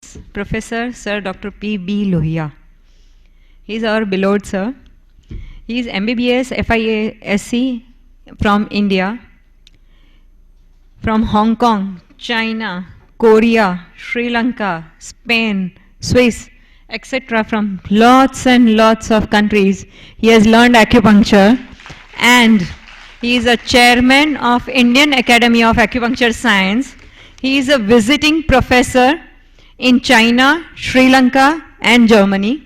Professor Sir Dr. P.B. Lohia. He is our beloved sir. He is MBBS FIASC from India, from Hong Kong, China, Korea, Sri Lanka, Spain, Swiss, etc. From lots and lots of countries. He has learned acupuncture, and he is a chairman of Indian Academy of Acupuncture Science. He is a visiting professor in China, Sri Lanka and Germany.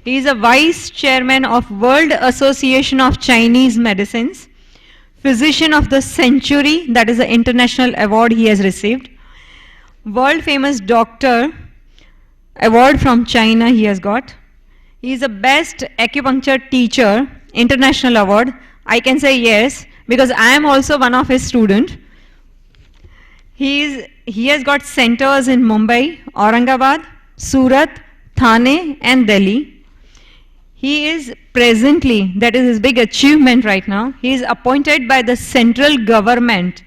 He is a vice chairman of World Association of Chinese Medicines, Physician of the Century, that is the international award he has received. World famous doctor award from China he has got. He is the best acupuncture teacher, international award. I can say yes, because I am also one of his students. He has got centers in Mumbai, Aurangabad, Surat, Thane and Delhi. He is presently, that is his big achievement right now, he is appointed by the central government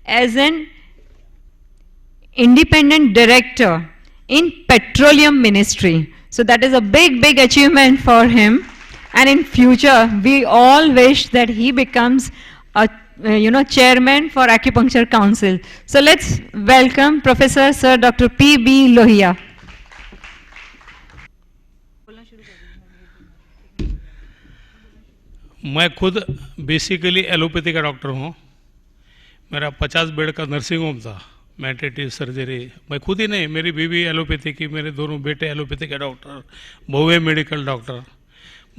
as an independent director in petroleum ministry. So that is a big achievement for him, and in future we all wish that he becomes a chairman for Acupuncture Council. So let's welcome Professor Sir Dr. P.B. Lohia. मैं खुद basically allopathy का doctor हूँ। मेरा 50 bed का nursing home था, maternity surgery. मैं खुद ही नहीं, मेरी बीवी एलोपैथी की, मेरे दोनों बेटे एलोपैथी के डॉक्टर, बहू है मेडिकल डॉक्टर।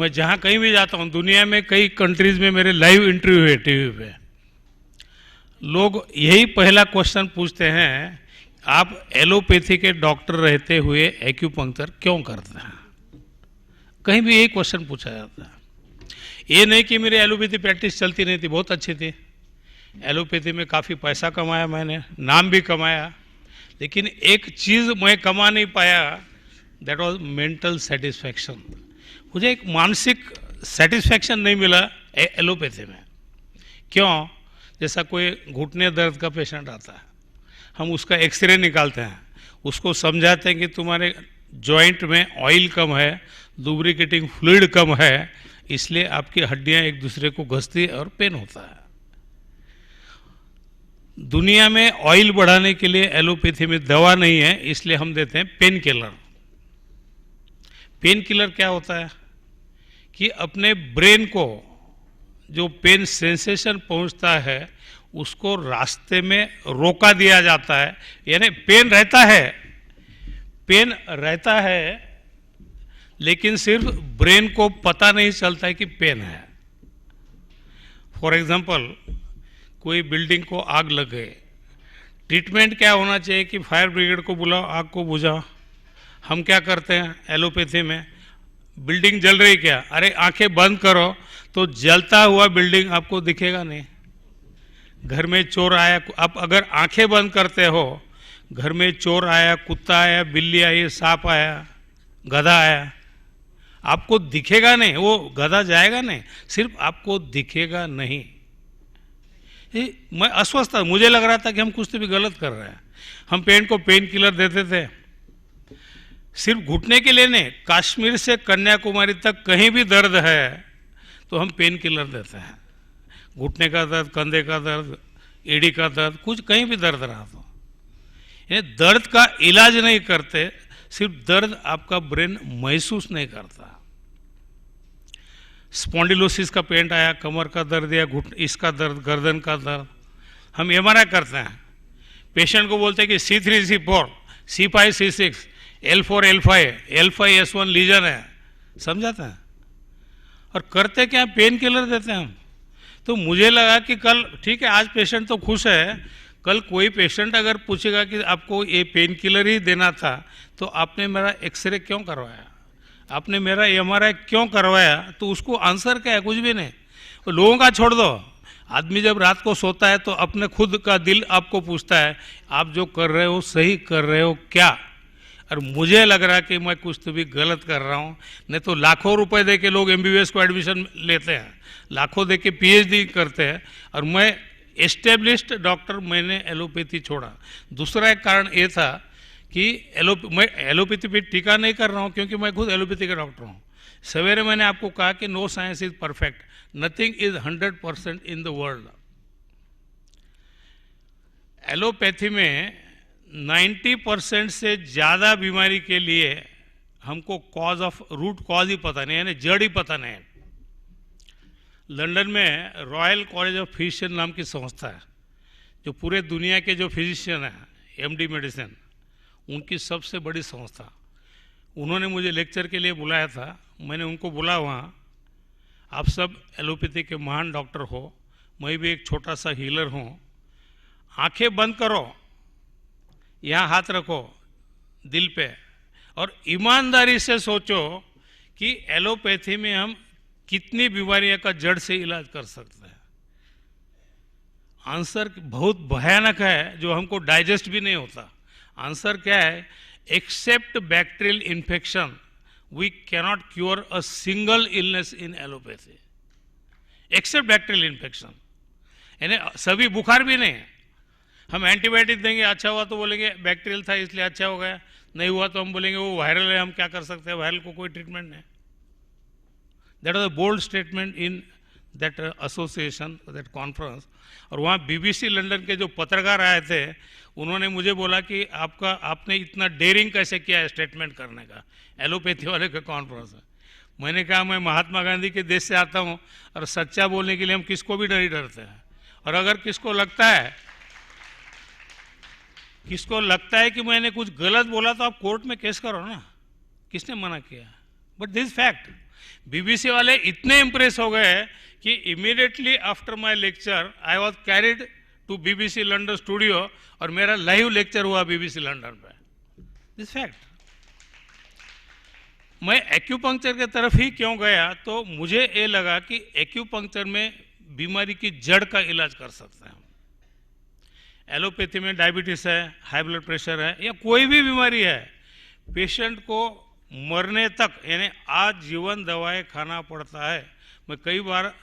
मैं जहाँ कहीं भी जाता हूँ दुनिया में, कई कंट्रीज़ में मेरे लाइव इंटरव्यू है टीवी पे। लोग यही पहला क्वेश्चन पूछते हैं, आप एलोपैथी के डॉक्टर रहते हुए एक्यूपंक्चर क्यों करते हैं? कहीं भी यही क्वेश्चन पूछा जाता है। ये नहीं कि मेरी एलोपैथी प्रैक्टिस चलती नहीं थी, बहुत अच्छी थी। एलोपैथी में काफ़ी पैसा कमाया मैंने, नाम भी कमाया, लेकिन एक चीज़ मैं कमा नहीं पाया, दैट वाज मेंटल सेटिस्फैक्शन। मुझे एक मानसिक सेटिस्फैक्शन नहीं मिला एलोपैथी में। क्यों? जैसा कोई घुटने दर्द का पेशेंट आता है, हम उसका एक्सरे निकालते हैं, उसको समझाते हैं कि तुम्हारे जॉइंट में ऑयल कम है, लुब्रिकेटिंग फ्लूइड कम है, इसलिए आपकी हड्डियां एक दूसरे को घसती है और पेन होता है। दुनिया में ऑयल बढ़ाने के लिए एलोपैथी में दवा नहीं है, इसलिए हम देते हैं पेन किलर। पेन किलर क्या होता है कि अपने ब्रेन को जो पेन सेंसेशन पहुंचता है उसको रास्ते में रोका दिया जाता है। यानी पेन रहता है लेकिन सिर्फ ब्रेन को पता नहीं चलता है कि पेन है। फॉर एग्जांपल, कोई बिल्डिंग को आग लग गई, ट्रीटमेंट क्या होना चाहिए कि फायर ब्रिगेड को बुलाओ, आग को बुझाओ। हम क्या करते हैं एलोपैथी में, बिल्डिंग जल रही क्या, अरे आंखें बंद करो, तो जलता हुआ बिल्डिंग आपको दिखेगा नहीं। घर में चोर आया, आप अगर आंखें बंद करते हो, घर में चोर आया, कुत्ता आया, बिल्ली आई, सांप आया, गधा आया, आपको दिखेगा नहीं, वो गधा जाएगा नहीं, सिर्फ आपको दिखेगा नहीं। मैं अस्वस्थ था, मुझे लग रहा था कि हम कुछ तो भी गलत कर रहे हैं। हम पेन को पेन किलर देते थे, सिर्फ घुटने के लिए नहीं, कश्मीर से कन्याकुमारी तक कहीं भी दर्द है तो हम पेन किलर देते हैं। घुटने का दर्द, कंधे का दर्द, एड़ी का दर्द, कुछ कहीं भी दर्द रहा तो ये दर्द का इलाज नहीं करते, सिर्फ दर्द आपका ब्रेन महसूस नहीं करता। स्पॉन्डिलोसिस का पेशेंट आया, कमर का दर्द या इसका दर्द, गर्दन का दर्द, हम एमआरआई करते हैं। पेशेंट को बोलते हैं कि C3 C4 C5 C6 L4 L5 L5 S1 legion है, समझाते हैं। और करते क्या, पेन किलर देते हैं हम। तो मुझे लगा कि कल ठीक है, आज पेशेंट तो खुश है, कल कोई पेशेंट अगर पूछेगा कि आपको ये पेन किलर ही देना था तो आपने मेरा एक्सरे क्यों करवाया, आपने मेरा एमआरआई क्यों करवाया, तो उसको आंसर क्या है, कुछ भी नहीं। तो लोगों का छोड़ दो, आदमी जब रात को सोता है तो अपने खुद का दिल आपको पूछता है आप जो कर रहे हो सही कर रहे हो क्या। और मुझे लग रहा है कि मैं कुछ तो भी गलत कर रहा हूँ। नहीं तो लाखों रुपए दे के लोग MBBS को एडमिशन लेते हैं, लाखों दे के PhD करते हैं, और मैं एस्टेब्लिश्ड डॉक्टर, मैंने एलोपैथी छोड़ा। दूसरा एक कारण ये था कि मैं एलोपैथी पे टीका नहीं कर रहा हूँ, क्योंकि मैं खुद एलोपैथी का डॉक्टर हूँ। सवेरे मैंने आपको कहा कि no science is perfect, nothing is 100% in the world. Allopathy में 90% से ज़्यादा बीमारी के लिए हमको रूट कॉज ही पता नहीं है, यानी जड़ ही पता नहीं है। लंदन में रॉयल कॉलेज ऑफ फिजिशियन नाम की संस्था है, जो पूरे दुनिया के जो फिजिशियन हैं, एमडी मेडिसिन, उनकी सबसे बड़ी संस्था। उन्होंने मुझे लेक्चर के लिए बुलाया था। मैंने उनको बोला, वहाँ आप सब एलोपैथी के महान डॉक्टर हो, मैं भी एक छोटा सा हीलर हूँ, आंखें बंद करो, यहाँ हाथ रखो दिल पे, और ईमानदारी से सोचो कि एलोपैथी में हम कितनी बीमारियों का जड़ से इलाज कर सकते हैं। आंसर बहुत भयानक है, जो हमको डाइजेस्ट भी नहीं होता। आंसर क्या है? Except bacterial infection we cannot cure a single illness in allopathy, except bacterial infection. यानी सभी बुखार भी नहीं है। हम एंटीबायोटिक देंगे, अच्छा हुआ तो बोलेंगे बैक्टीरियल था इसलिए अच्छा हो गया, नहीं हुआ तो हम बोलेंगे वो वायरल है, हम क्या कर सकते हैं, वायरल को कोई ट्रीटमेंट नहीं। That was a bold statement in that association, that conference. और वहाँ बीबीसी लंदन के जो पत्रकार आए थे, उन्होंने मुझे बोला कि आपने इतना डेयरिंग कैसे किया है स्टेटमेंट करने का, एलोपैथी वाले का कॉन्फ्रेंस है। मैंने कहा, मैं महात्मा गांधी के देश से आता हूँ, और सच्चा बोलने के लिए हम किसको भी नहीं डरते हैं। और अगर किसको लगता है कि मैंने कुछ गलत बोला, तो आप कोर्ट में केस करो ना, किसने मना किया? बट दिस फैक्ट, बीबीसी वाले इतने इम्प्रेस हो गए कि immediately after my lecture I was carried to BBC London studio, और मेरा लाइव लेक्चर हुआ बीबीसी लंदन पे। This fact. मैं एक्यूपंक्चर की तरफ ही क्यों गया, तो मुझे ये लगा कि एक्यूपंक्चर में बीमारी की जड़ का इलाज कर सकते हैं। एलोपैथी में डायबिटीज है, हाई ब्लड प्रेशर है, या कोई भी बीमारी है, पेशेंट को मरने तक यानी आजीवन दवाएं खाना पड़ता है। मैं कई बार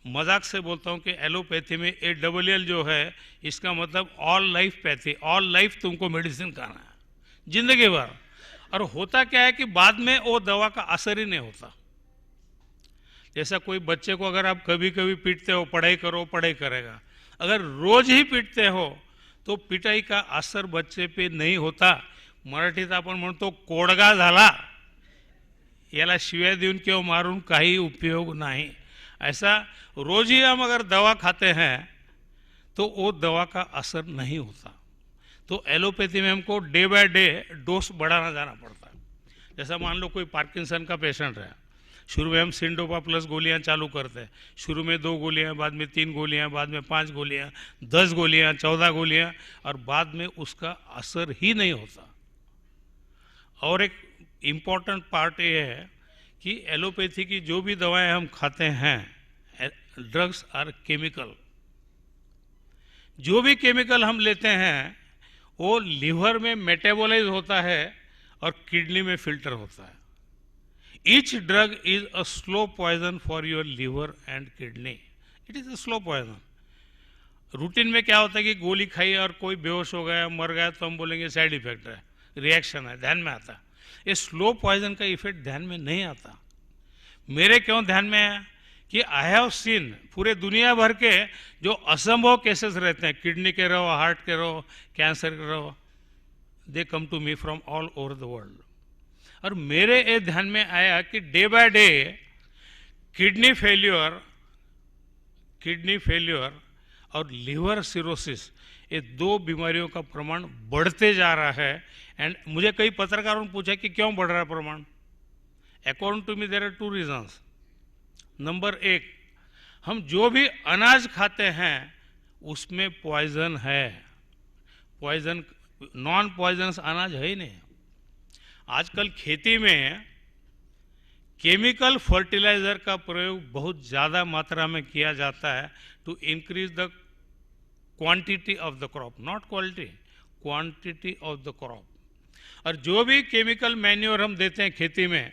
मजाक से बोलता हूँ कि एलोपैथी में ALL जो है, इसका मतलब all life pathy, all life तुमको मेडिसिन खाना है जिंदगी भर। और होता क्या है कि बाद में वो दवा का असर ही नहीं होता। जैसा कोई बच्चे को अगर आप कभी कभी पीटते हो, पढ़ाई करो, पढ़ाई करेगा। अगर रोज ही पीटते हो तो पिटाई का असर बच्चे पे नहीं होता। मराठीत आपण म्हणतो कोडगा झाला, याला शिव्या देऊन किंवा मारून काही उपयोग नहीं। ऐसा रोज ही हम अगर दवा खाते हैं तो वो दवा का असर नहीं होता। तो एलोपैथी में हमको डे बाय डे डोज बढ़ाना जाना पड़ता है। जैसा मान लो कोई पार्किंसन का पेशेंट है, शुरू में हम सिंडोपा प्लस गोलियां चालू करते हैं। शुरू में 2 गोलियां, बाद में 3 गोलियां, बाद में 5 गोलियां, 10 गोलियां, 14 गोलियां, और बाद में उसका असर ही नहीं होता। और एक इम्पॉर्टेंट पार्ट ये है कि एलोपैथी की जो भी दवाएं हम खाते हैं, ड्रग्स आर केमिकल। जो भी केमिकल हम लेते हैं वो लीवर में मेटाबोलाइज होता है और किडनी में फिल्टर होता है। Each drug is a slow poison for your liver and kidney. It is a slow poison. Routine में क्या होता है कि गोली खाई और कोई बेहोश हो गया, मर गया, तो हम बोलेंगे साइड इफेक्ट है, रिएक्शन है, ध्यान में आता है। ये स्लो पॉइजन का इफेक्ट ध्यान में नहीं आता। मेरे क्यों ध्यान में आया कि आई हैव सीन पूरे दुनिया भर के जो असंभव केसेस रहते हैं, किडनी के रहो, हार्ट के रहो, कैंसर के रहो, they come to me from all over the world. और मेरे ये ध्यान में आया कि day by day kidney failure और लिवर सिरोसिस, ये 2 बीमारियों का प्रमाण बढ़ते जा रहा है। एंड मुझे कई पत्रकारों ने पूछा कि क्यों बढ़ रहा है प्रमाण। According to me there are 2 reasons. Number 1, हम जो भी अनाज खाते हैं उसमें पॉइजन है। पॉइजन, नॉन पॉइजनस अनाज है ही नहीं। आजकल खेती में केमिकल फर्टिलाइजर का प्रयोग बहुत ज़्यादा मात्रा में किया जाता है to increase the quantity of the crop, not quality, quantity of the crop. और जो भी केमिकल मैन्योर हम देते हैं खेती में,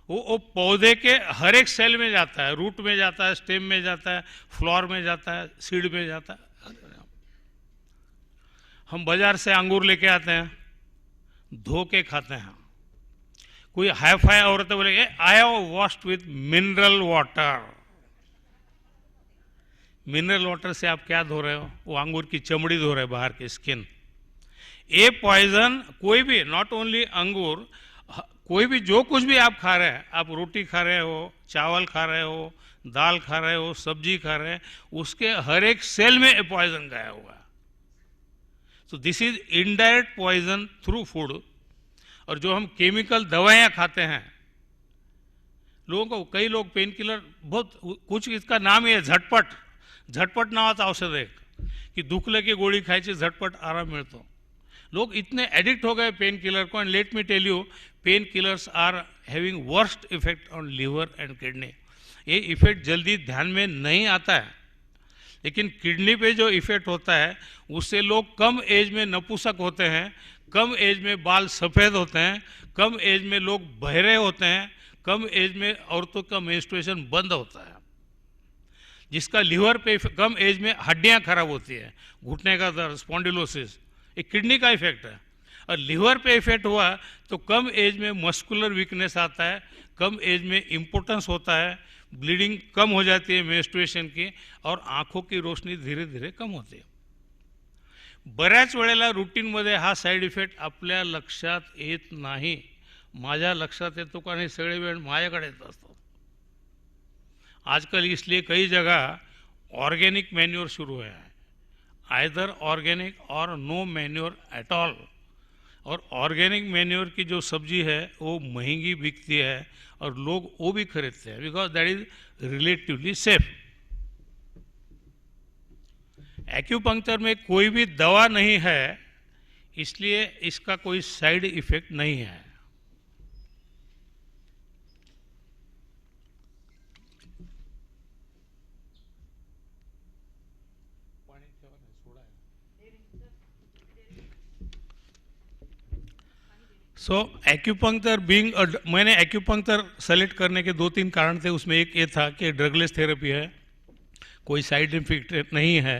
वो पौधे के हर एक सेल में जाता है, रूट में जाता है, स्टेम में जाता है, फ्लावर में जाता है, सीड में जाता है। हम बाजार से अंगूर लेके आते हैं, धो के खाते हैं। कोई हाई फाई औरतें बोलेंगे I have washed with mineral water. Mineral water से आप क्या धो रहे हो? वो अंगूर की चमड़ी धो रहे हैं, बाहर की स्किन। ये पॉइजन कोई भी, नॉट ओनली अंगूर, कोई भी जो कुछ भी आप खा रहे हैं, आप रोटी खा रहे हो, चावल खा रहे हो, दाल खा रहे हो, सब्जी खा रहे हैं, उसके हर एक सेल में पॉइजन गया हुआ है। So this is indirect poison through food. और जो हम केमिकल दवाइयाँ खाते हैं, लोगों को, कई लोग पेन किलर, बहुत कुछ इसका नाम ही है झटपट नावाचं औषध आहे की दुखलं की गोळी खायची, झटपट आराम मिळतो। लोग इतने एडिक्ट हो गए पेन किलर को। And let me tell you, pain killers are having worst effect on liver and kidney. ये इफेक्ट जल्दी ध्यान में नहीं आता है, लेकिन किडनी पे जो इफेक्ट होता है उससे लोग कम एज में नपुंसक होते हैं, कम एज में बाल सफ़ेद होते हैं, कम एज में लोग बहरे होते हैं, कम एज में औरतों का मेंस्ट्रुएशन बंद होता है। जिसका लिवर पे कम एज में हड्डियां खराब होती है, घुटने का दर्द, स्पॉन्डिलोसिस, ये किडनी का इफेक्ट है। और लिवर पे इफेक्ट हुआ तो कम एज में मस्कुलर वीकनेस आता है, कम एज में इम्पोर्टेंस होता है, ब्लीडिंग कम हो जाती है मेंस्ट्रुएशन की, और आंखों की रोशनी धीरे धीरे कम होती है। बऱ्याच वेळेला रूटीनमध्ये हा साईड इफेक्ट आपल्या लक्षात येत नाही। माझ्या लक्षात येतो कारण हे सगळे वेळ माझ्याकडे येत असतात। आजकल इसलिए कई जगह ऑर्गेनिक मैन्योर शुरू हुआ है, आइदर ऑर्गेनिक और नो मैन्योर एट ऑल। और ऑर्गेनिक मैन्योर की जो सब्जी है वो महंगी बिकती है और लोग वो भी खरीदते हैं, because that is relatively safe. Acupuncture में कोई भी दवा नहीं है, इसलिए इसका कोई साइड इफेक्ट नहीं है। सो एक्यूपंक्चर बीइंग, मैंने एक्यूपंक्चर सेलेक्ट करने के 2-3 कारण थे। उसमें एक ये था कि ड्रगलेस थेरेपी है, कोई साइड इफेक्ट नहीं है,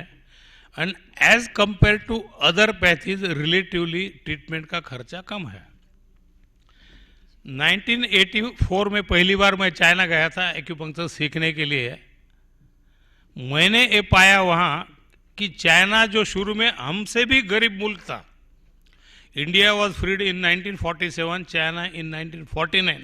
and as compare to other pathies relatively treatment का खर्चा कम है। 1984 में पहली बार मैं चाइना गया था एक्यूपंक्चर सीखने के लिए। मैंने ये पाया वहाँ कि चाइना जो शुरू में हमसे भी गरीब मुल्क था, India was freed in 1947, China in 1949।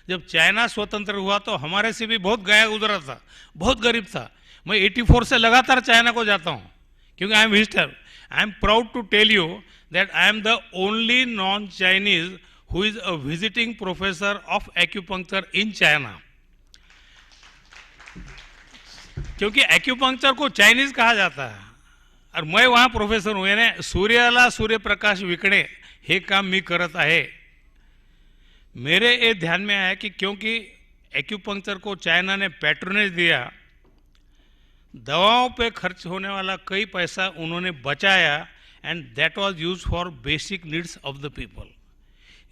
जब चाइना स्वतंत्र हुआ तो हमारे से भी बहुत गया गुजरा था, बहुत गरीब था। मैं 84 से लगातार चाइना को जाता हूँ क्योंकि I am visitor. I am proud to tell you that I am the only non Chinese who is a visiting professor of acupuncture in China. क्योंकि एक्यूपंक्चर को चाइनीज कहा जाता है और मैं वहाँ प्रोफेसर हूँ। यानी सूर्याला सूर्यप्रकाश विकणे हे काम मी करत आहे। मेरे ये ध्यान में आया कि क्योंकि एक्यूपंक्चर को चाइना ने पैट्रोनेज दिया, दवाओं पे खर्च होने वाला कई पैसा उन्होंने बचाया, and that was use for basic needs of the people.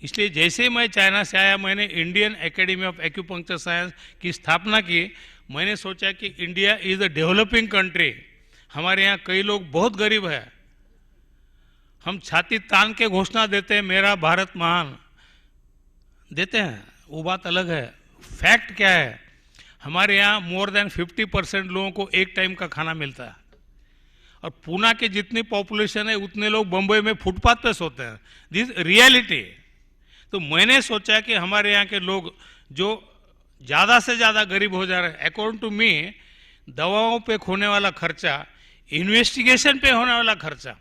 इसलिए जैसे ही मैं चाइना से आया, मैंने Indian academy of acupuncture science की स्थापना की। मैंने सोचा कि India is a developing country, हमारे यहाँ कई लोग बहुत गरीब है, हम छाती तान के घोषणा देते हैं मेरा भारत महान, देते हैं, वो बात अलग है। फैक्ट क्या है, हमारे यहाँ मोर देन 50% लोगों को एक टाइम का खाना मिलता है, और पूना की जितनी पॉपुलेशन है उतने लोग बम्बई में फुटपाथ पे सोते हैं। This reality. तो मैंने सोचा कि हमारे यहाँ के लोग जो ज़्यादा से ज़्यादा गरीब हो जा रहे हैं, अकॉर्डिंग टू मी, दवाओं पे होने वाला खर्चा, इन्वेस्टिगेशन पे होने वाला खर्चा,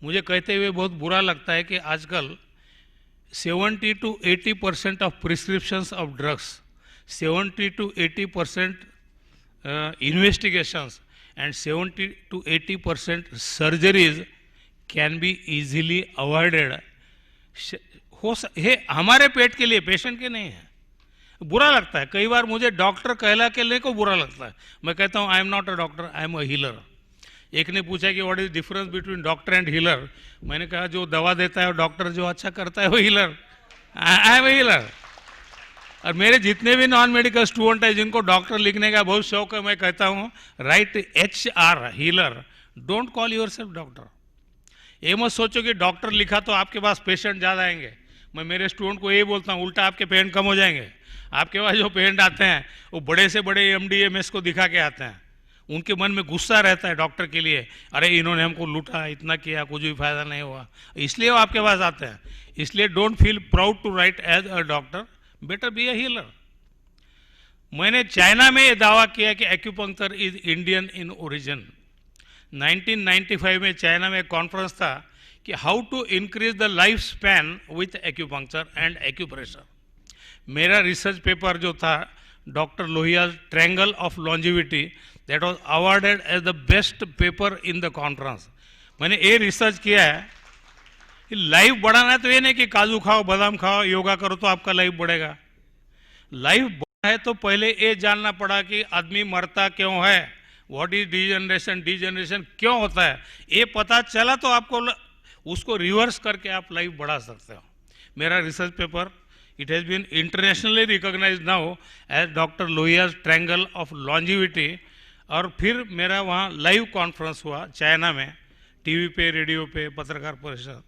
मुझे कहते हुए बहुत बुरा लगता है कि आजकल 70 to 80% of prescriptions of drugs, 70 to 80% investigations and 70 to 80% surgeries can be easily avoided। हे हमारे पेट के लिए, पेशेंट के नहीं है। बुरा लगता है, कई बार मुझे डॉक्टर कहला के लिए को बुरा लगता है। मैं कहता हूँ आई am not a doctor, I am a healer. एक ने पूछा कि what is difference between doctor and healer. मैंने कहा जो दवा देता है, डॉक्टर जो अच्छा करता है वो healer, I am a healer. और मेरे जितने भी नॉन मेडिकल स्टूडेंट हैं जिनको डॉक्टर लिखने का बहुत शौक है, मैं कहता हूँ right HR healer, don't call your self doctor. ये मत सोचो कि डॉक्टर लिखा तो आपके पास पेशेंट ज़्यादा आएंगे। मैं मेरे स्टूडेंट को ये बोलता हूँ, उल्टा आपके पेशेंट कम हो जाएंगे। आपके पास जो पेशेंट आते हैं वो बड़े से बड़े एमडी एमएस को दिखा के आते हैं। उनके मन में गुस्सा रहता है डॉक्टर के लिए, अरे इन्होंने हमको लूटा, इतना किया, कुछ भी फायदा नहीं हुआ, इसलिए वो आपके पास आते हैं। इसलिए don't feel proud to write as a doctor, better be a healer. मैंने चाइना में ये दावा किया कि acupuncture is Indian in origin. 1995 में चाइना में एक कॉन्फ्रेंस था कि how to increase the life span with acupuncture and acupressure. मेरा रिसर्च पेपर जो था doctor Lohia triangle of longevity, that was awarded as the best paper in the conference. मैंने ये रिसर्च किया है कि लाइफ बढ़ाना है तो ये नहीं कि काजू खाओ, बादाम खाओ, योगा करो तो आपका लाइफ बढ़ेगा। लाइफ बढ़ना है तो पहले ये जानना पड़ा कि आदमी मरता क्यों है, व्हाट इज डिजनरेशन, डिजनरेशन क्यों होता है। ये पता चला तो आपको उसको रिवर्स करके आप लाइफ बढ़ा सकते हो। मेरा research paper it has been internationally recognised now as doctor Lohia's triangle of longevity. और फिर मेरा वहाँ लाइव कॉन्फ्रेंस हुआ चाइना में, टीवी पे, रेडियो पे, पत्रकार परिषद।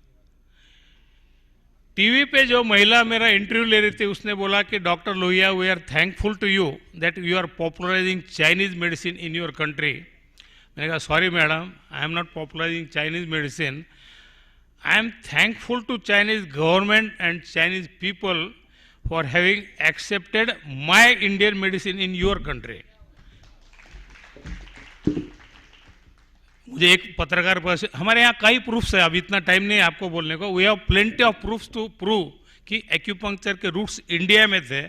टीवी पे जो महिला मेरा इंटरव्यू ले रही थी उसने बोला कि doctor Lohia, we are thankful to you that you are popularising Chinese medicine in your country. मैंने कहा sorry madam, I am not popularising Chinese medicine, I am thankful to Chinese government and Chinese people for having accepted my Indian medicine in your country. मुझे एक पत्रकार पर, हमारे यहाँ कई proofs है, अब इतना टाइम नहीं है आपको बोलने को, we have plenty of proofs to prove कि एक्यूपंक्चर के रूट्स इंडिया में थे,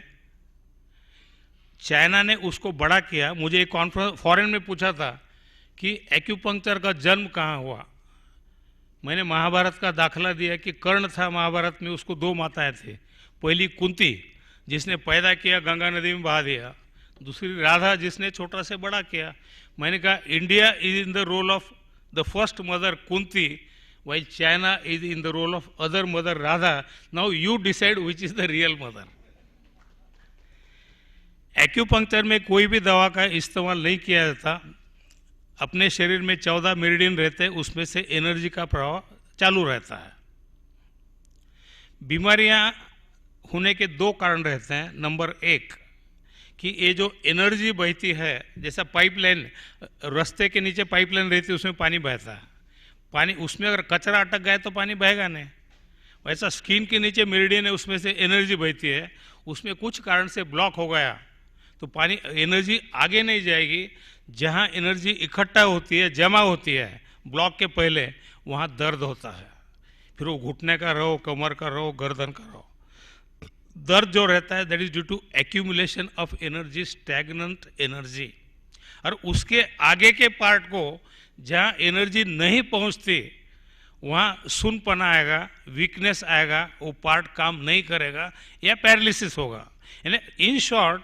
चाइना ने उसको बड़ा किया। मुझे एक कॉन्फ्रेंस फॉरेन में पूछा था कि एक्यूपंक्चर का जन्म कहाँ हुआ। मैंने महाभारत का दाखला दिया कि कर्ण था महाभारत में, उसको दो माताएं थी, पहली कुंती जिसने पैदा किया गंगा नदी में बहा दिया, दूसरी राधा जिसने छोटा से बड़ा किया। मैंने कहा India is in the role of the first mother Kunti, while China is in the role of other mother Radha. Now you decide which is the real mother. Acupuncture में कोई भी दवा का इस्तेमाल नहीं किया जाता। अपने शरीर में 14 मेरिडियन रहते हैं, उसमें से एनर्जी का प्रवाह चालू रहता है। बीमारियां होने के दो कारण रहते हैं। नंबर एक कि ये जो एनर्जी बहती है, जैसा पाइपलाइन, रास्ते के नीचे पाइपलाइन रहती है, उसमें पानी बहता है, पानी उसमें अगर कचरा अटक गया तो पानी बहेगा नहीं। वैसा स्किन के नीचे मेरिडियन है, उसमें से एनर्जी बहती है, उसमें कुछ कारण से ब्लॉक हो गया तो पानी एनर्जी आगे नहीं जाएगी। जहाँ एनर्जी इकट्ठा होती है, जमा होती है ब्लॉक के पहले, वहाँ दर्द होता है। फिर वो घुटने का रहो, कमर का रहो, गर्दन का रहो, दर्द जो रहता है that is due to accumulation of energy, stagnant energy. और उसके आगे के पार्ट को जहाँ एनर्जी नहीं पहुँचती वहाँ सुनपना आएगा, वीकनेस आएगा, वो पार्ट काम नहीं करेगा या पैरालिसिस होगा। यानी in short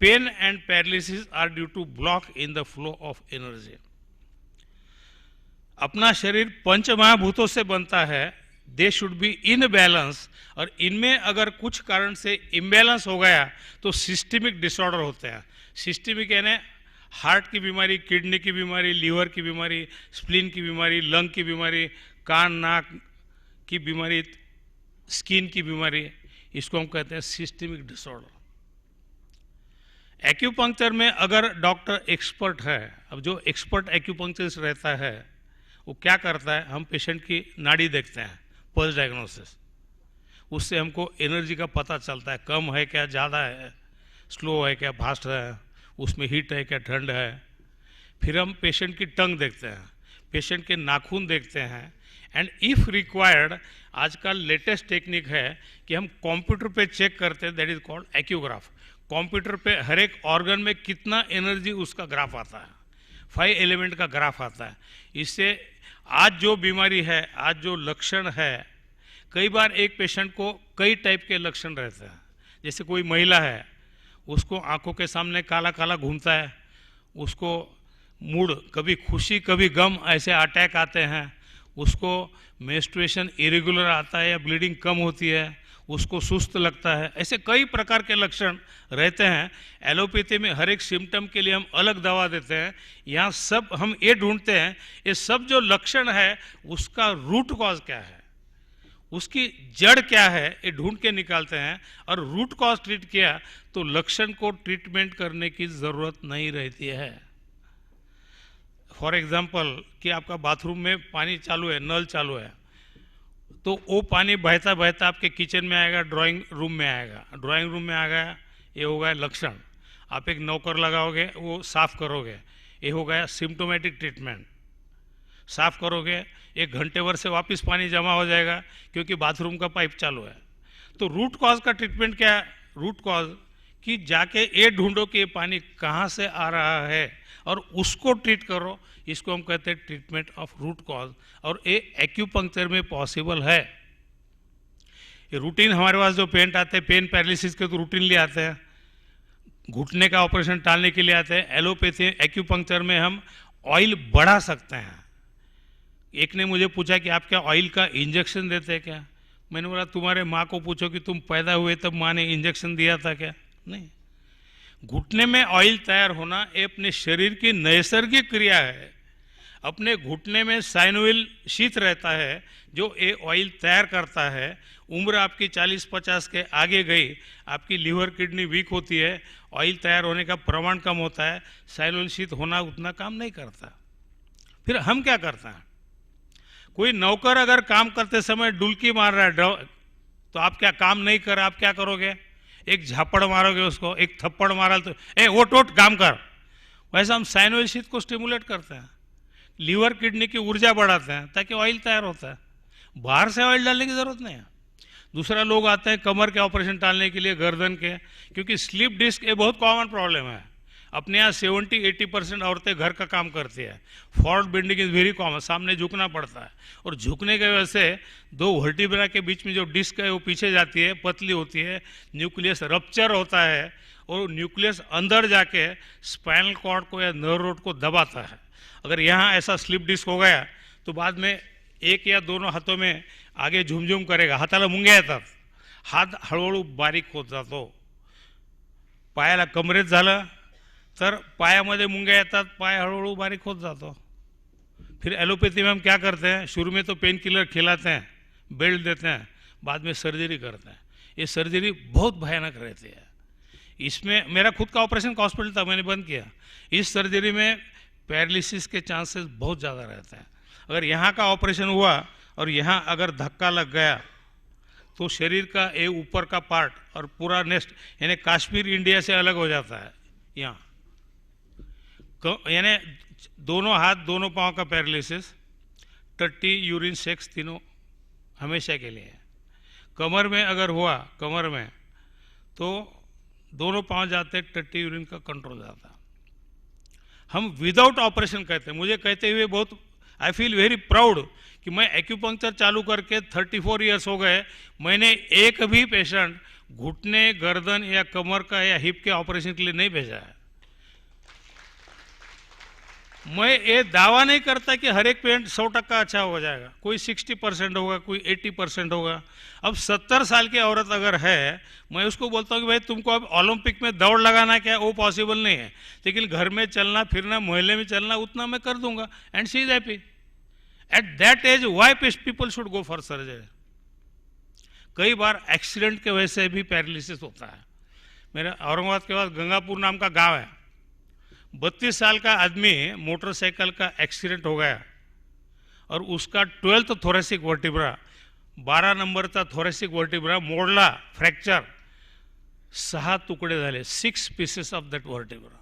pain and paralysis are due to block in the flow of energy. अपना शरीर पंच महाभूतों से बनता है, they should be in balance, और इनमें अगर कुछ कारण से इम्बैलेंस हो गया तो सिस्टमिक डिसऑर्डर होते हैं। सिस्टमिक यानी हार्ट की बीमारी, किडनी की बीमारी, लीवर की बीमारी, स्प्लीन की बीमारी, लंग की बीमारी, कान नाक की बीमारी, स्किन की बीमारी, इसको हम कहते हैं सिस्टमिक डिसऑर्डर। एक्यूपंक्चर में अगर डॉक्टर एक्सपर्ट है, अब जो एक्सपर्ट एक्यूपंक्चरिस्ट रहता है वो क्या करता है, हम पेशेंट की नाड़ी देखते हैं, पल्स डायग्नोसिस, उससे हमको एनर्जी का पता चलता है, कम है क्या, ज़्यादा है, स्लो है क्या, फास्ट है, उसमें हीट है क्या, ठंड है। फिर हम पेशेंट की टंग देखते हैं, पेशेंट के नाखून देखते हैं, एंड इफ़ रिक्वायर्ड आजकल लेटेस्ट टेक्निक है कि हम कंप्यूटर पे चेक करते हैं, दैट इज कॉल्ड एक्यूग्राफ। कंप्यूटर पे हर एक ऑर्गन में कितना एनर्जी उसका ग्राफ आता है, 5 एलिमेंट का ग्राफ आता है। इससे आज जो बीमारी है, आज जो लक्षण है, कई बार एक पेशेंट को कई टाइप के लक्षण रहते हैं। जैसे कोई महिला है, उसको आंखों के सामने काला काला घूमता है, उसको मूड कभी खुशी कभी गम ऐसे अटैक आते हैं, उसको मेंस्ट्रुएशन इरेगुलर आता है या ब्लीडिंग कम होती है, उसको सुस्त लगता है, ऐसे कई प्रकार के लक्षण रहते हैं। एलोपैथी में हर एक सिम्टम के लिए हम अलग दवा देते हैं। यहाँ सब हम ये ढूंढते हैं, ये सब जो लक्षण है उसका रूट कॉज क्या है, उसकी जड़ क्या है, ये ढूंढ के निकालते हैं। और रूट कॉज ट्रीट किया तो लक्षण को ट्रीटमेंट करने की ज़रूरत नहीं रहती है। फॉर एग्जाम्पल कि आपका बाथरूम में पानी चालू है, नल चालू है, तो वो पानी बहता बहता आपके किचन में आएगा, ड्राइंग रूम में आएगा, ड्राइंग रूम में आ गया, ये हो गया लक्षण। आप एक नौकर लगाओगे, वो साफ करोगे, ये हो गया सिम्टोमेटिक ट्रीटमेंट। साफ करोगे, 1 घंटे भर से वापस पानी जमा हो जाएगा क्योंकि बाथरूम का पाइप चालू है। तो रूट कॉज का ट्रीटमेंट क्या है? रूट कॉज कि जाके ये ढूंढो कि ये पानी कहाँ से आ रहा है और उसको ट्रीट करो। इसको हम कहते हैं ट्रीटमेंट ऑफ रूट कॉज, और ये एक्यूपंक्चर में पॉसिबल है। ये रूटीन हमारे पास जो पेशेंट आते हैं पेन पैरालिसिस के, तो रूटीन ले आते हैं, घुटने का ऑपरेशन टालने के लिए आते हैं। एलोपैथी एक्यूपंक्चर में हम ऑयल बढ़ा सकते हैं। एक ने मुझे पूछा कि आप क्या ऑयल का इंजेक्शन देते हैं क्या? मैंने बोला तुम्हारे माँ को पूछो कि तुम पैदा हुए तब माँ ने इंजेक्शन दिया था क्या? नहीं। घुटने में ऑयल तैयार होना ये अपने शरीर की नैसर्गिक क्रिया है। अपने घुटने में साइनोविल शीथ रहता है जो ये ऑयल तैयार करता है। उम्र आपकी 40-50 के आगे गई, आपकी लीवर किडनी वीक होती है, ऑयल तैयार होने का प्रमाण कम होता है, साइनोविल शीथ होना उतना काम नहीं करता। फिर हम क्या करते हैं? कोई नौकर अगर काम करते समय डुलकी मार रहा है तो आप क्या काम नहीं कर, आप क्या करोगे? एक झापड़ मारोगे उसको, एक थप्पड़ मारा तो ए वो टोट काम कर। वैसा हम साइनोविल शीथ को स्टिमुलेट करते हैं, लीवर किडनी की ऊर्जा बढ़ाते हैं ताकि ऑयल तैयार होता है। बाहर से ऑयल डालने की जरूरत नहीं है। दूसरा, लोग आते हैं कमर के ऑपरेशन टालने के लिए, गर्दन के, क्योंकि स्लिप डिस्क ये बहुत कॉमन प्रॉब्लम है। अपने यहाँ 70-80% औरतें घर का काम करती है। Forward bending is very common, सामने झुकना पड़ता है, और झुकने की वजह से 2 वर्टिब्रा के बीच में जो डिस्क है वो पीछे जाती है, पतली होती है, न्यूक्लियस रप्चर होता है, और न्यूक्लियस अंदर जाके स्पाइनल कॉर्ड को या नर्व रोड को दबाता है। अगर यहाँ ऐसा स्लिप डिस्क हो गया तो बाद में एक या दोनों हाथों में आगे झुमझुम करेगा, हाताला मुंग्या येतात, हात हळूहळू बारीक होत जातो। पायाला कमरेत झालं तर पायामध्ये मुंग्या येतात, पाय हळूहळू बारीक होत जातो। फिर एलोपैथी में हम क्या करते हैं? शुरू में तो पेन किलर खिलाते हैं, बेल्ट देते हैं, बाद में सर्जरी करते हैं। ये सर्जरी बहुत भयानक रहती है। इसमें मेरा खुद का ऑपरेशन का हॉस्पिटल था, मैंने बंद किया। इस सर्जरी में पैरालिसिस के चांसेस बहुत ज़्यादा रहते हैं। अगर यहाँ का ऑपरेशन हुआ और यहाँ अगर धक्का लग गया तो शरीर का ये ऊपर का पार्ट और पूरा नेस्ट, यानी कश्मीर इंडिया से अलग हो जाता है। यहाँ यानी दोनों हाथ दोनों पाँव का पैरालिसिस, टट्टी, यूरिन, सेक्स तीनों हमेशा के लिए। कमर में अगर हुआ, कमर में तो दोनों पाँव जाते, टट्टी यूरिन का कंट्रोल जाता। हम विदाउट ऑपरेशन कहते हैं। मुझे कहते हुए बहुत आई फील वेरी प्राउड कि मैं एक्यूपंक्चर चालू करके 34 ईयर्स हो गए, मैंने एक भी पेशेंट घुटने, गर्दन या कमर का या हिप के ऑपरेशन के लिए नहीं भेजा है। मैं ये दावा नहीं करता कि हर एक पेशेंट 100% अच्छा हो जाएगा, कोई 60% होगा, कोई 80% होगा। अब 70 साल की औरत अगर है, मैं उसको बोलता हूँ कि भाई तुमको अब ओलंपिक में दौड़ लगाना क्या, वो पॉसिबल नहीं है, लेकिन घर में चलना फिरना, मोहल्ले में चलना, उतना मैं कर दूंगा, and she is happy. At that age why people should go for surgery? कई बार एक्सीडेंट के वजह से भी पैरालिसिस होता है। मेरे औरंगाबाद के पास गंगापुर नाम का गांव है, 32 साल का आदमी मोटरसाइकिल का एक्सीडेंट हो गया और उसका 12th थोरेसिक वर्टिब्रा, 12 नंबरचा थोरेसिक वर्टिब्रा मोडला, फ्रॅक्चर, 6 तुकडे झाले, 6 pieces of that vertebra,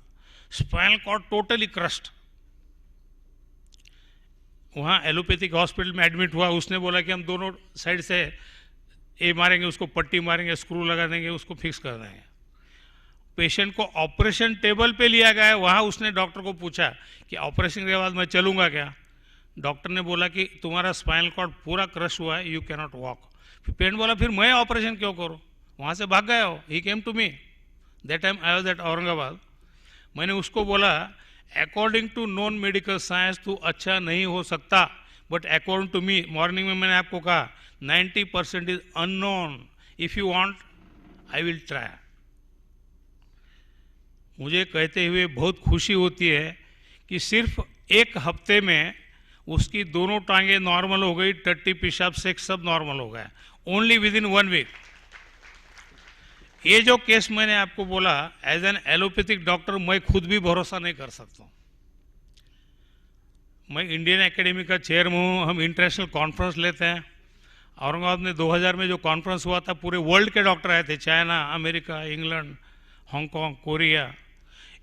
spinal cord totally crushed. वहाँ एलोपैथिक हॉस्पिटल में एडमिट हुआ। उसने बोला कि हम दोनों साइड से ये मारेंगे, उसको पट्टी मारेंगे, स्क्रू लगा देंगे, उसको फिक्स कर देंगे। पेशेंट को ऑपरेशन टेबल पे लिया गया। वहाँ उसने डॉक्टर को पूछा कि ऑपरेशन के बाद मैं चलूँगा क्या? डॉक्टर ने बोला कि तुम्हारा स्पाइनल कॉर्ड पूरा क्रश हुआ है, यू कैनॉट वॉक। फिर पेशेंट बोला फिर मैं ऑपरेशन क्यों करूँ? वहाँ से भाग गया हो। He came to me, that time I was at Aurangabad. मैंने उसको बोला according to non medical science तू अच्छा नहीं हो सकता, but according to me, morning में मैंने आपको कहा 90% is unknown. If you want I will try. मुझे कहते हुए बहुत खुशी होती है कि सिर्फ एक हफ्ते में उसकी दोनों टांगे नॉर्मल हो गई, टट्टी पेशाब सेक्स सब नॉर्मल हो गया, ओनली विद इन 1 वीक। ये जो केस मैंने आपको बोला, एज एन एलोपैथिक डॉक्टर मैं खुद भी भरोसा नहीं कर सकता हूँ। मैं इंडियन एकेडमी का चेयरमैन हूँ, हम इंटरनेशनल कॉन्फ्रेंस लेते हैं। औरंगाबाद में 2000 में जो कॉन्फ्रेंस हुआ था, पूरे वर्ल्ड के डॉक्टर आए थे, China, America, England, Hong Kong, Korea.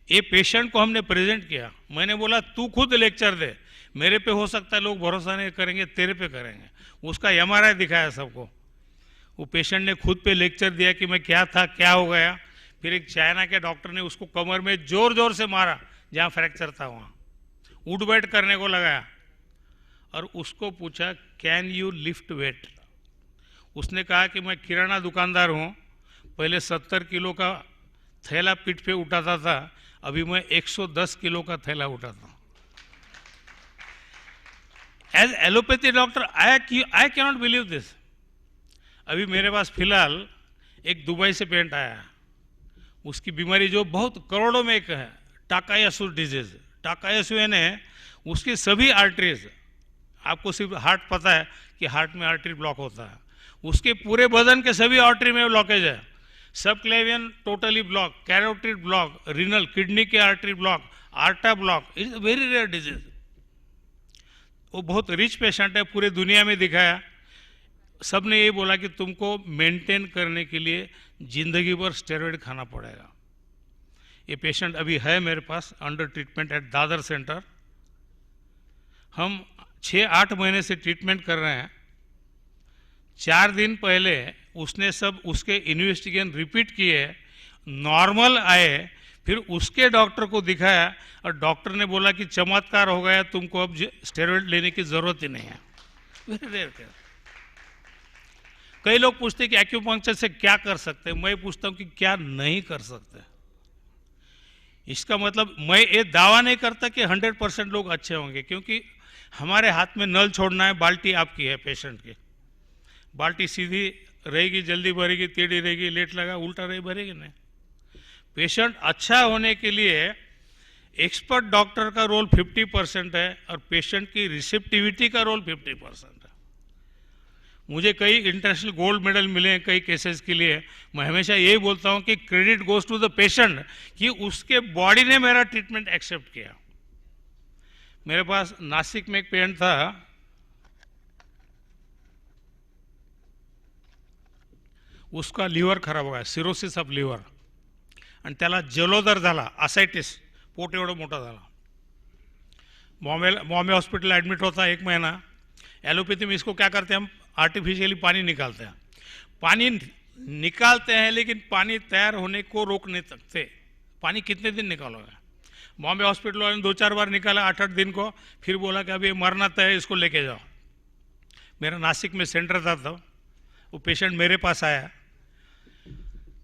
ये पेशेंट को हमने प्रेजेंट किया। मैंने बोला तू खुद लेक्चर दे, मेरे पे हो सकता है लोग भरोसा नहीं करेंगे, तेरे पे करेंगे। उसका एमआरआई दिखाया सबको। वो पेशेंट ने खुद पे लेक्चर दिया कि मैं क्या था, क्या हो गया। फिर एक चाइना के डॉक्टर ने उसको कमर में जोर जोर से मारा, जहाँ फ्रैक्चर था वहाँ उठ बैठ करने को लगाया, और उसको पूछा कैन यू लिफ्ट वेट। उसने कहा कि मैं किराना दुकानदार हूँ, पहले 70 किलो का थैला पीठ पे उठाता था, अभी मैं 110 किलो का थैला उठाता हूँ। As allopathy doctor I cannot believe this. अभी मेरे पास फिलहाल एक दुबई से पेशेंट आया, उसकी बीमारी जो बहुत करोड़ों में एक है, टाकायासु डिजीज। टाकायासु यानी उसकी सभी आर्टरीज, आपको सिर्फ हार्ट पता है कि हार्ट में आर्टरी ब्लॉक होता है, उसके पूरे बदन के सभी आर्टरी में ब्लॉकेज है। Subclavian totally block, carotid block, renal kidney के artery block, aorta block. It's very rare disease. वो बहुत रिच पेशेंट है, पूरे दुनिया में दिखाया। सब ने ये बोला कि तुमको मेंटेन करने के लिए जिंदगी भर स्टेरॉइड खाना पड़ेगा। ये पेशेंट अभी है मेरे पास under treatment at Dadar centre. हम 6-8 महीने से ट्रीटमेंट कर रहे हैं। 4 दिन पहले उसने सब उसके इन्वेस्टिगेशन रिपीट किए, नॉर्मल आए, फिर उसके डॉक्टर को दिखाया और डॉक्टर ने बोला कि चमत्कार हो गया, तुमको अब स्टेरॉइड लेने की जरूरत ही नहीं है। Very rare. कई लोग पूछते हैं कि एक्यूपंक्चर से क्या कर सकते हैं, मैं पूछता हूं कि क्या नहीं कर सकते। इसका मतलब मैं ये दावा नहीं करता कि 100% लोग अच्छे होंगे, क्योंकि हमारे हाथ में नल छोड़ना है, बाल्टी आपकी है पेशेंट की। बाल्टी सीधी रहेगी, जल्दी भरेगी, टेढ़ी रहेगी, लेट लगा उल्टा रही, भरेगी नहीं। पेशेंट अच्छा होने के लिए एक्सपर्ट डॉक्टर का रोल 50% है और पेशेंट की रिसेप्टिविटी का रोल 50% है। मुझे कई इंटरनेशनल गोल्ड मेडल मिले हैं कई केसेस के लिए। मैं हमेशा यही बोलता हूं कि credit goes to the patient, कि उसके बॉडी ने मेरा ट्रीटमेंट एक्सेप्ट किया। मेरे पास नासिक में एक पेशेंट था, उसका लिव्हर खराब हो गया, सिरोसिस ऑफ लिव्हर, आणि त्याला जलोदर झाला, असाइटिस, पोट एवढं मोठा झाला। बॉम्बे हॉस्पिटल एडमिट होता 1 महीना। एलोपैथी में इसको क्या करते हैं, हम आर्टिफिशियली पानी निकालते हैं। पानी निकालते हैं लेकिन पानी तैयार होने को रोक नहीं सकते। पानी कितने दिन निकालोगे। बॉम्बे हॉस्पिटल वाले ने 2-4 बार निकाला 8-8 दिन को, फिर बोला कि अभी मरना तय है, इसको लेके जाओ। मेरा नासिक में सेंटर था, तो वो पेशेंट मेरे पास आया,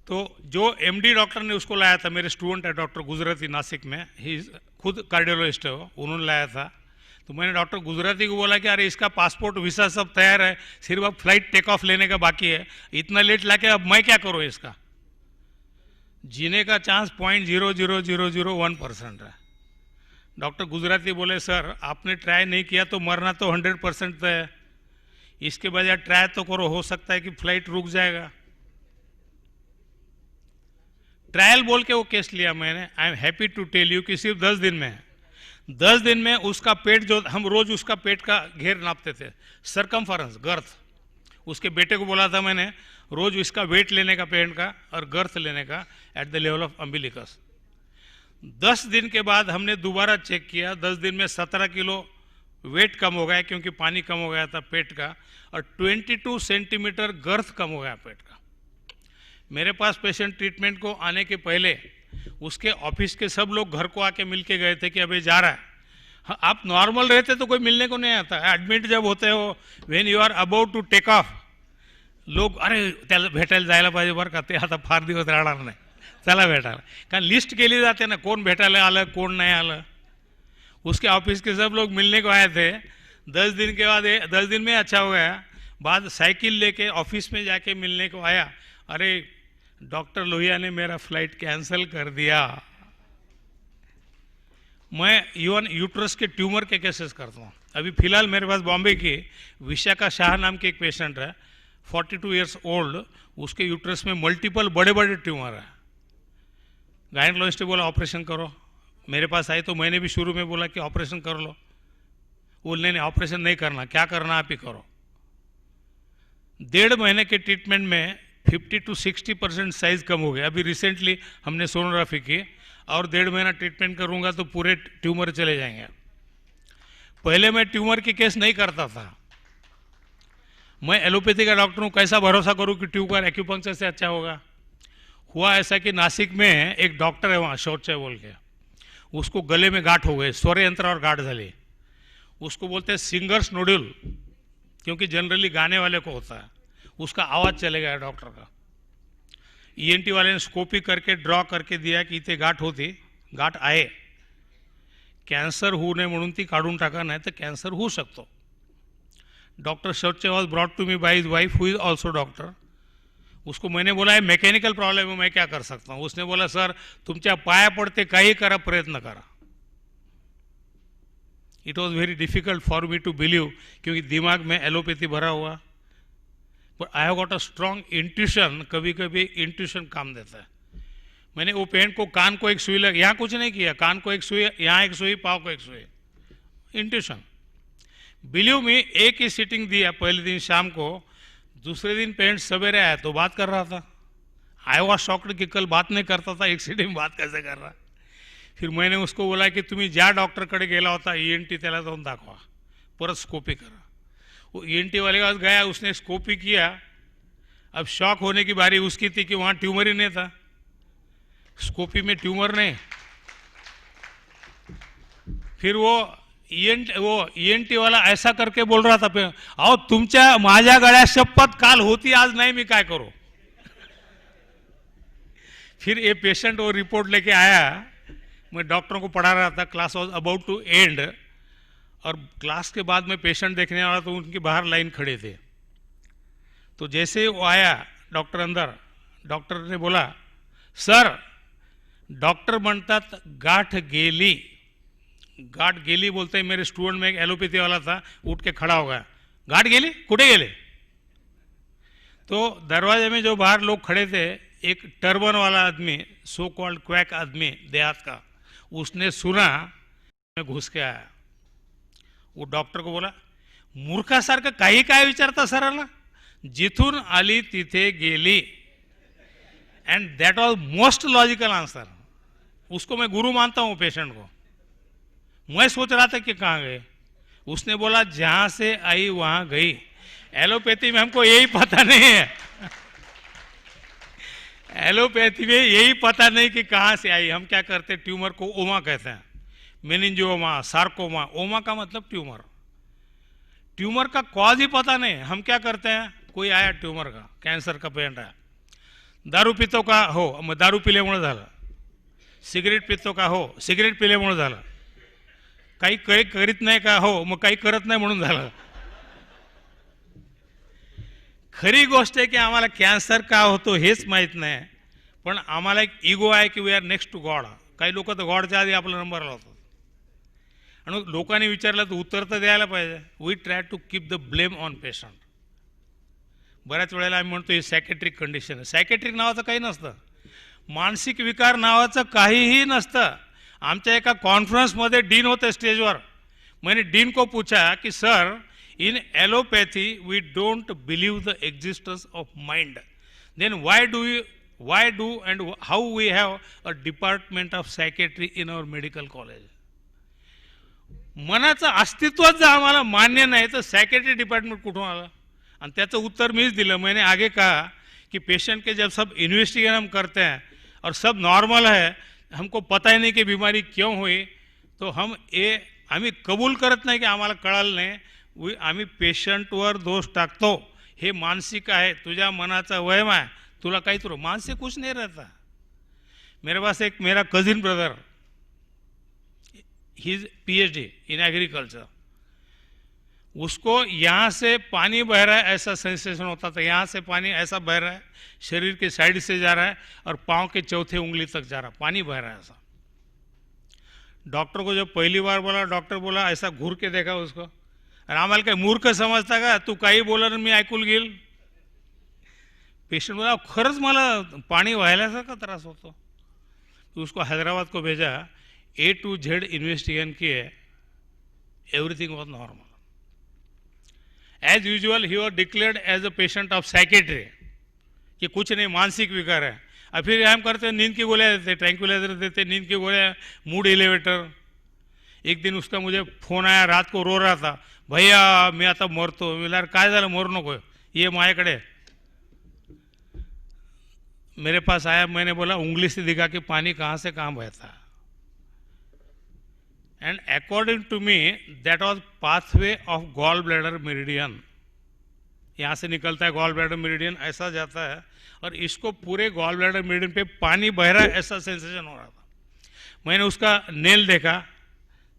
तो जो एमडी डॉक्टर ने उसको लाया था, मेरे स्टूडेंट है डॉक्टर गुजराती नासिक में, ही खुद कार्डियोलॉजिस्ट है वो, उन्होंने लाया था। तो मैंने डॉक्टर गुजराती को बोला कि अरे इसका पासपोर्ट वीसा सब तैयार है, सिर्फ अब फ्लाइट टेक ऑफ लेने का बाकी है, इतना लेट लाके अब मैं क्या करूँ। इसका जीने का चांस 0.00001% है। डॉक्टर गुजराती बोले सर आपने ट्राई नहीं किया तो मरना तो 100% है, इसके बजाय ट्राई तो करो, हो सकता है कि फ्लाइट रुक जाएगा। ट्रायल बोल के वो केस लिया मैंने। I am happy to tell you कि सिर्फ 10 दिन में 10 दिन में उसका पेट, जो हम रोज उसका पेट का घेर नापते थे, सरकमफरेंस, गर्थ, उसके बेटे को बोला था मैंने रोज इसका वेट लेने का पेट का और गर्थ लेने का at the level of umbilicus. 10 दिन के बाद हमने दोबारा चेक किया, 10 दिन में 17 किलो वेट कम हो गया क्योंकि पानी कम हो गया था पेट का, और 22 सेंटीमीटर गर्थ कम हो गया पेट का। मेरे पास पेशेंट ट्रीटमेंट को आने के पहले उसके ऑफिस के सब लोग घर को आके मिल के गए थे कि अभी जा रहा है। हाँ, आप नॉर्मल रहते तो कोई मिलने को नहीं आता। एडमिट जब होते हो, when you are about to take off, लोग अरे त्याला भेटायला जायला पाहिजे बरं का, ते आता फार दिवस राहणार नाही, चला भेटायला। कारण लिस्ट केली जाते ना, कोण भेटायला आलं कोण नाही आलं। उसके ऑफिस के सब लोग मिलने को आए थे। 10 दिन के बाद 10 दिन में अच्छा हो गया। बाद साइकिल लेके ऑफिस में जाके मिलने को आया, अरे डॉक्टर लोहिया ने मेरा फ्लाइट कैंसिल कर दिया। मैं इवन यूट्रस के ट्यूमर के केसेस करता हूँ। अभी फिलहाल मेरे पास बॉम्बे की विशाखा शाह नाम के एक पेशेंट है, 42 ईयर्स ओल्ड, उसके यूट्रस में मल्टीपल बड़े बड़े ट्यूमर है। गायनेकोलॉजिस्ट ने बोला ऑपरेशन करो, मेरे पास आई तो मैंने भी शुरू में बोला कि ऑपरेशन कर लो। बोलने नहीं, ऑपरेशन नहीं करना, क्या करना आप ही करो। 1.5 महीने के ट्रीटमेंट में 50 to 60% साइज कम हो गया। अभी रिसेंटली हमने सोनोग्राफी की और 1.5 महीना ट्रीटमेंट करूंगा तो पूरे ट्यूमर चले जाएंगे। पहले मैं ट्यूमर की केस नहीं करता था। मैं एलोपैथी का डॉक्टर हूँ, कैसा भरोसा करूँ कि ट्यूमर एक्यूपंक्चर से अच्छा होगा। हुआ ऐसा कि नासिक में एक डॉक्टर है वहाँ, शौचालय बोल के, उसको गले में गांठ हो गए, स्वर यंत्र और गांठ झाली। उसको बोलते हैं सिंगर्स नोड्यूल, क्योंकि जनरली गाने वाले को होता है। उसका आवाज चले गया डॉक्टर का। ईएनटी वाले ने स्कोपी करके ड्रॉ करके दिया की इथे गाठ होती, गाठ आहे, कॅन्सर होऊ नये म्हणून ती काढून टाका, नाही तर कॅन्सर होऊ शकतो। Doctor Shouche was brought to me by his wife who is also doctor. उसको मैंने बोला है मैकेनिकल प्रॉब्लम है, मैं क्या कर सकता हूँ। उसने बोला सर तुमच्या पाया पडते, काही करा, प्रयत्न करा। It was very difficult for me to believe, क्योंकि दिमाग में एलोपैथी भरा हुआ। But I have got a strong intuition, कभी कभी इंट्यूशन काम देता है। मैंने वो पेन को, कान को एक सुई लग, यहाँ कुछ नहीं किया, कान को एक सुई, यहाँ एक सुई, पाँव को एक सुई, इंट्यूशन। बिलीव मी, एक ही सीटिंग दिया पहले दिन शाम को, दूसरे दिन पेशेंट सवेरे आया तो बात कर रहा था। आई वॉज शॉक्ड कि कल बात नहीं करता था, एक सीटिंग में बात कैसे कर रहा। फिर मैंने उसको बोला कि तुम्ही ज्या डॉक्टरकडे गेला होता ईएनटी, त्याला जाऊन दाखवा, परत स्कोपी करा। वो ईएनटी वाले के पास गया, उसने स्कोपी किया। अब शॉक होने की बारी उसकी थी कि वहाँ ट्यूमर ही नहीं था, स्कोपी में ट्यूमर नहीं। फिर वो ईएनटी वाला ऐसा करके बोल रहा था, अहो तुमच्या माझ्या गळ्या शपथ काल होती, आज नहीं, मैं काय करूं। फिर ये पेशेंट वो रिपोर्ट लेके आया, मैं डॉक्टरों को पढ़ा रहा था, class was about to end, और क्लास के बाद में पेशेंट देखने वाला तो उनके बाहर लाइन खड़े थे। तो जैसे वो आया डॉक्टर अंदर, डॉक्टर ने बोला सर, डॉक्टर म्हणतात गाठ गेली। गाठ गेली बोलते ही मेरे स्टूडेंट में एक एलोपैथी वाला था, उठ के खड़ा हो गया, गाठ गेली, कुठे गेले। तो दरवाजे में जो बाहर लोग खड़े थे, एक टर्बन वाला आदमी, सो कॉल्ड क्वैक आदमी देहात का, उसने सुना, मैं घुस के आया। वो डॉक्टर को बोला मूर्खासारखं काही काय विचारता सराला, जिथून आली तिथे गेली। And that was most logical answer. उसको मैं गुरु मानता हूं पेशेंट को। मैं सोच रहा था कि कहाँ गए, उसने बोला जहां से आई वहां गई। एलोपैथी में हमको यही पता नहीं है, एलोपैथी में यही पता नहीं कि कहाँ से आई। हम क्या करते हैं, ट्यूमर को ओमा कहते हैं, मेनिंजियोमा, सार्कोमा। ओमा का मतलब ट्यूमर, ट्यूमर का कॉज ही पता नहीं। हम क्या करते हैं, कोई आया ट्यूमर का, कैंसर का पेशेंट आया, दारू पितो का हो, मग दारू पिल्यामुळे झालं, सिगरेट पितो का हो, सिगरेट पिल्यामुळे झालं, काही करीत नाही का हो, मग काही करत नाही म्हणून झालं। खरी गोष्ट आहे की आम्हाला कॅन्सर का होतो हेच माहीत नाही, पण आम्हाला एक इगो आहे की we are next to God. काही लोक तर गॉडच्या आधी आपला नंबर लावतात, आणि लोकांनी विचारलं तर उत्तर तर द्यायला पाहिजे। We try to keep the blame on patient. बऱ्याच वेळेला आम्ही म्हणतो ही सायकेट्रिक कंडिशन आहे। सायकेट्रिक नावाचं काही नसतं, मानसिक विकार नावाचं काहीही नसतं। आमच्या एका कॉन्फ्रेंसमध्ये डीन होते स्टेजवर, मैंने डीन को पूछा कि sir in allopathy we don't believe the existence of mind, then why do and how we have a department of psychiatry in our medical college. मनाचं अस्तित्वच जर आम्हाला मान्य नाही तर सायकेट्री डिपार्टमेंट कुठून आलं। आणि त्याचं उत्तर मीच दिलं। मैंने आगे कहा कि पेशेंट के जब सब इन्वेस्टिगेशन हम करते हैं और सब नॉर्मल है, हमको पता ही नहीं कि बीमारी क्यों हुई, तो आम्ही कबूल करत नाही की आम्हाला कळालं नाही। आम्ही पेशंटवर दोष टाकतो, हे मानसिक आहे, तुझ्या मनाचा वहम आहे, तुला काही तो मानसिक कुछ नहीं रहता। मेरे पास एक मेरा cousin brother, he is PhD in agriculture, उसको यहाँ से पानी बह रहा है ऐसा सेंसेशन होता था, यहाँ से पानी ऐसा बह रहा है, शरीर के साइड से जा रहा है और पाँव के चौथे उंगली तक जा रहा है, पानी बह रहा है ऐसा। डॉक्टर को जब पहली बार बोला, डॉक्टर बोला, ऐसा घूर के देखा उसको, अरे आम्हाला काय मूर्ख समजता का, तू काही बोला ना मी ऐकून घेईल. पेशेंट बोला खरंच मला पाणी व्हायल्यासारखा त्रास होतो. तो उसको हैदराबाद को भेजा, A to Z इन्वेस्टिगेशन किए, everything was normal. As usual he was declared as a patient of psychiatry, कि कुछ नहीं, मानसिक विकार है. और फिर हम करते नींद की गोलियाँ देते, ट्रैंक्विलाइजर देते, नींद की गोलियाँ, मूड एलिवेटर. एक दिन उसका मुझे फ़ोन आया, रात को रो रहा था, भैया मी आता मरतो. मी काय झालं, मरू नको, ये माझ्याकडे. मेरे पास आया, मैंने बोला उंगली से दिखा कि पानी कहाँ से कहाँ बहता. And according to me that was pathway of gall bladder meridian. यहाँ से निकलता है गॉल ब्लैडर मेरिडियन, ऐसा जाता है और इसको पूरे गॉल ब्लैडर मेरिडियन पे पानी बह रहा है ऐसा सेंसेशन हो रहा था. मैंने उसका नेल देखा,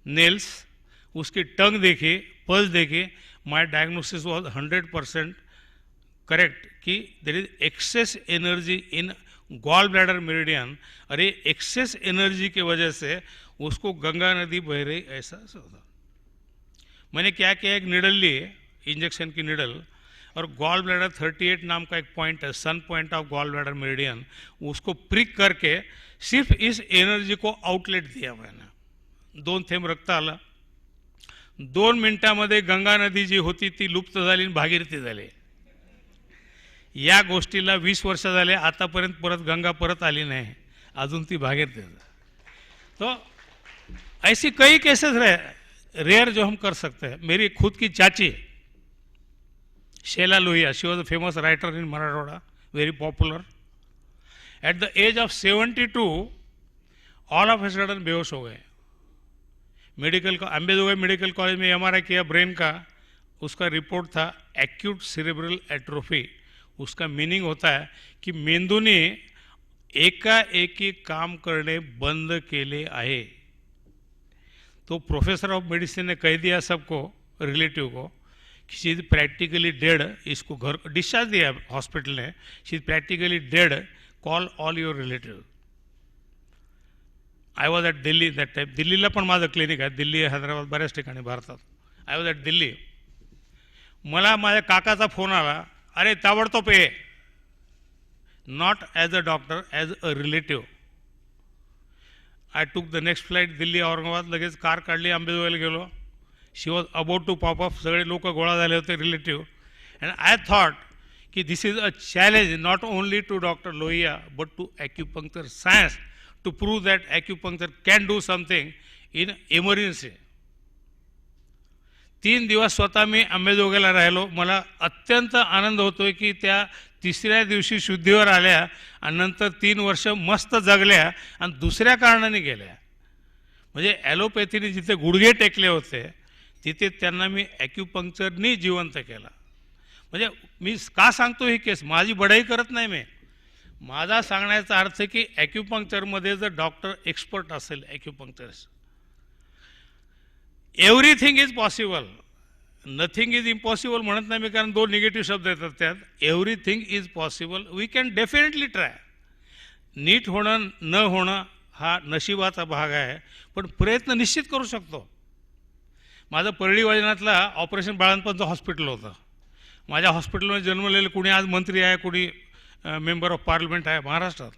नेल्स, उसकी टंग देखी, पल्स देखी. माय डायग्नोसिस वाज 100% करेक्ट कि there is excess energy in gall bladder meridian. अरे एक्सेस एनर्जी की वजह से उसको गंगा नदी बह रही ऐसा होता. मैंने क्या किया, एक निडल ली, इंजेक्शन की निडल, और गॉल ब्लैडर 38 नाम का एक पॉइंट है, sun point of gall bladder meridian, उसको प्रिक करके सिर्फ इस एनर्जी को आउटलेट दिया मैंने. 2 थेंब रक्त आलं. 2 मिनिटांमध्ये गंगा नदी जी होती ती लुप्त झाली आणि भागीरथी झाली. या गोष्टीला 20 वर्ष झाले, आतापर्यंत परत गंगा परत आली नाही, अजून ती भागीरथी. तो ऐसी कई केसेस रेयर जो हम कर सकते हैं. मेरी खुद की चाची Shaila Lohia, she was a famous writer in Marathwada, very popular. At the age of 72 all of a sudden बेहोश हो गए. मेडिकल का अम्बेदोगई मेडिकल कॉलेज में MRI किया ब्रेन का, उसका रिपोर्ट था एक्यूट सेरेब्रल एट्रोफी. उसका मीनिंग होता है कि मेंदूने एकाएकी काम करणे बंद केले आहे. तो प्रोफेसर ऑफ मेडिसिन ने कह दिया सबको, रिलेटिव को, कि शी इज प्रैक्टिकली डेड. इसको घर डिस्चार्ज दिया हॉस्पिटल ने, she is practically dead, call all your relative. I was at Delhi that time. दिल्लीला पण माझं क्लिनिक आहे, दिल्ली, हैदराबाद, बऱ्याच ठिकाणी भारतात. I was at Delhi. मला माझ्या काकाचा फोन आला, अरे ताबडतोब ये, not as a doctor, as a relative. I took the next flight Delhi Aurangabad. लगेच कार काढली, आंबेजोगाईला गेलो. She was about to pop up. सगळे लोक गोळा झाले होते, रिलेटिव्ह. अँड आय थॉट की this is a challenge not only to doctor Lohia but to acupuncture science, to prove that acupuncture can do something in emergency. 3 दिवस स्वतः मी अंबेजोगाईला राहिलो. मला अत्यंत आनंद होतोय की त्या 3ऱ्या दिवशी शुद्धीवर आल्या आणि नंतर 3 वर्ष मस्त जगल्या आणि दुसऱ्या कारणाने गेल्या. म्हणजे ॲलोपॅथीने जिथे गुडघे टेकले होते तिथे त्यांना मी ॲक्युपंक्चरनी जिवंत केला. म्हणजे मी का सांगतो ही केस, माझी बढाई करत नाही मी. माझा सांगण्याचा अर्थ की ॲक्युपंक्चरमध्ये जर डॉक्टर एक्सपर्ट असेल, acupuncturist, everything is possible. Nothing is impossible म्हणत नाही मी, कारण 2 निगेटिव्ह शब्द येतात त्यात. Everything is possible. We can definitely try. नीट होणं न होणं हा नशिबाचा भाग आहे, पण प्रयत्न निश्चित करू शकतो. माझं परळी वैजनाथला ऑपरेशन बाळांपणचं हॉस्पिटल होतं. माझ्या हॉस्पिटलमध्ये जन्मलेले कुणी आज मंत्री आहे, कुणी मेंबर ऑफ पार्लमेंट आहे महाराष्ट्रात.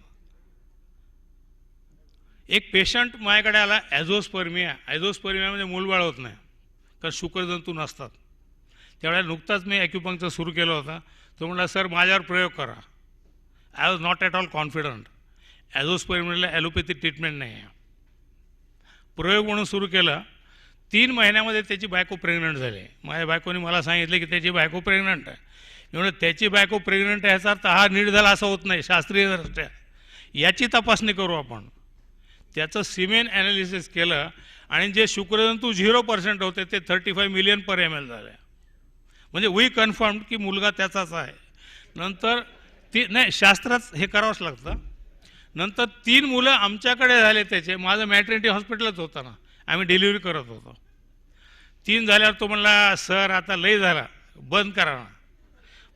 एक पेशंट माझ्याकडे आला, ॲझोस्पर्मिया. ॲझोस्पर्मिया म्हणजे मूलबाळ होत नाही, कारण शुक्रजंतू नसतात. त्यावेळेला नुकताच मी ॲक्युपंक्चर सुरू केलं होतं. तो म्हणाला, सर माझ्यावर प्रयोग करा. I was not at all confident. ॲझोस्पर्मियाला ॲलोपॅथी ट्रीटमेंट नाही आहे. प्रयोग म्हणून सुरू केलं. 3 महिन्यामध्ये त्याची बायको प्रेग्नंट झाली. माझ्या बायकोने मला सांगितलं की त्याची बायको प्रेग्नंट आहे. मी म्हणलं त्याची बायको प्रेग्नंट आहे याचा अर्थ हा नीट झाला असं होत नाही शास्त्रीयदृष्ट्या. याची तपासणी करू आपण. त्याचं सिमेन ॲनालिसिस केलं आणि जे शुक्रजंतू 0% होते ते 35 मिलियन पर ml झाले. म्हणजे वी कन्फर्म की मुलगा त्याचाच आहे. नंतर नाही, शास्त्रात हे करावंच लागतं. नंतर 3 मुलं आमच्याकडे झाले त्याचे. माझं मॅटर्निटी हॉस्पिटलच होतं ना, आम्ही डिलिव्हरी करत होतो. 3 झाल्यावर तो म्हणला सर आता लय झाला बंद करा ना.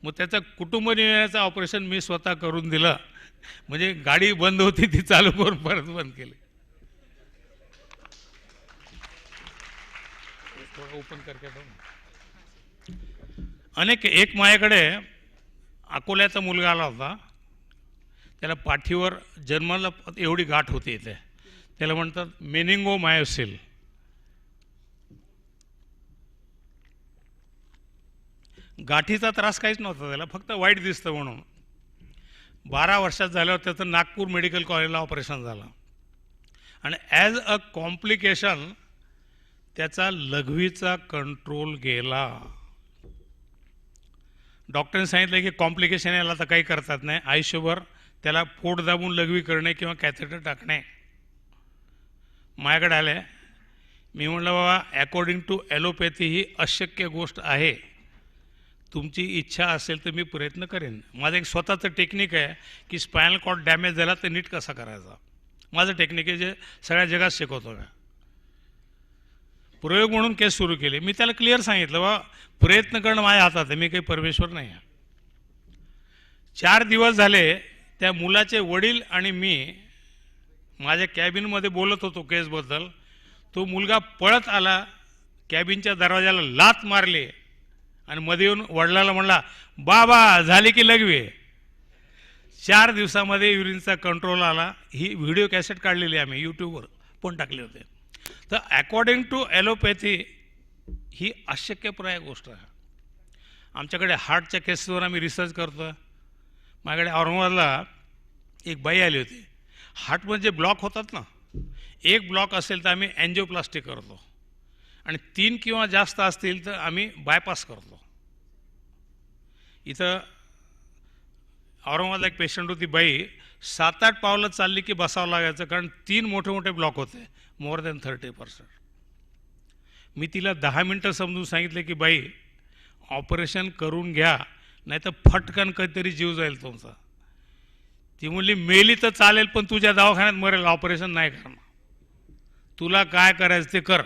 मग त्याचं कुटुंब नियोजनाचं ऑपरेशन मी स्वतः करून दिलं. म्हणजे गाडी बंद होती ती चालू करून परत बंद केली. ओपन करके एक माझ्याकडे अकोल्याचा मुलगा आला होता. त्याला पाठीवर जन्माला एवढी गाठ होती इथे. त्याला म्हणतात मेनिंगोमायोसिल. गाठीचा त्रास काहीच नव्हता त्याला, फक्त वाईट दिसतं म्हणून. 12 वर्षात झाल्यावर त्याचं नागपूर मेडिकल कॉलेजला ऑपरेशन झालं आणि ॲज अ कॉम्प्लिकेशन त्याचा लघवीचा कंट्रोल गेला. डॉक्टरने सांगितलं की कॉम्प्लिकेशन याला तर काही करतात नाही, आयुष्यभर त्याला पोट दाबून लघवी करणे किंवा कॅथेटर टाकणे. माझ्याकडे आले. मी म्हटलं बाबा अकॉर्डिंग टू ॲलोपॅथी ही अशक्य गोष्ट आहे. तुमची इच्छा असेल तर मी प्रयत्न करेन. माझं एक स्वतःचं टेक्निक आहे की स्पायनल कॉर्ड डॅमेज झाला तर नीट कसा करायचा. माझं टेक्निक आहे जे सगळ्या जगात शिकवतो का. प्रयोग म्हणून केस सुरू केली. मी त्याला क्लिअर सांगितलं बा प्रयत्न करणं माझ्या हातात आहे, मी काही परमेश्वर नाही आहे. 4 दिवस झाले त्या मुलाचे वडील आणि मी माझ्या कॅबिनमध्ये बोलत होतो केसबद्दल. तो मुलगा पळत आला, कॅबिनच्या दरवाजाला लाथ मारली आणि मध्ये येऊन वडिलाला म्हणला बाबा झाली की लघवी. 4 दिवसामध्ये युरिनचा कंट्रोल आला. ही व्हिडिओ कॅसेट काढलेली आम्ही यूट्यूबवर पण टाकले होते. तर अकॉर्डिंग टू ॲलोपॅथी ही अशक्यप्राय गोष्ट आहे. आमच्याकडे हार्टच्या केसेसवर आम्ही रिसर्च करतो. माझ्याकडे औरंगाबादला एक बाई आली होती. हार्टमध्ये ब्लॉक होतात ना, एक ब्लॉक असेल तर आम्ही अँजिओप्लास्टी करतो आणि 3 किंवा जास्त असतील तर आम्ही बायपास करतो. इथं औरंगाबादला एक पेशंट होती बाई, 7-8 पावलं चालली की बसावं लागायचं कारण 3 मोठे मोठे ब्लॉक होते, मोर दॅन 30%. मी तिला 10 मिनटं समजून सांगितले की बाई ऑपरेशन करून घ्या नाही तर फटकन कधीतरी जीव जाईल तुमचा. ती म्हणली मेली तर चालेल पण तुझ्या दवाखान्यात मरेल, ऑपरेशन नाही करणार. तुला काय करायचं ते कर.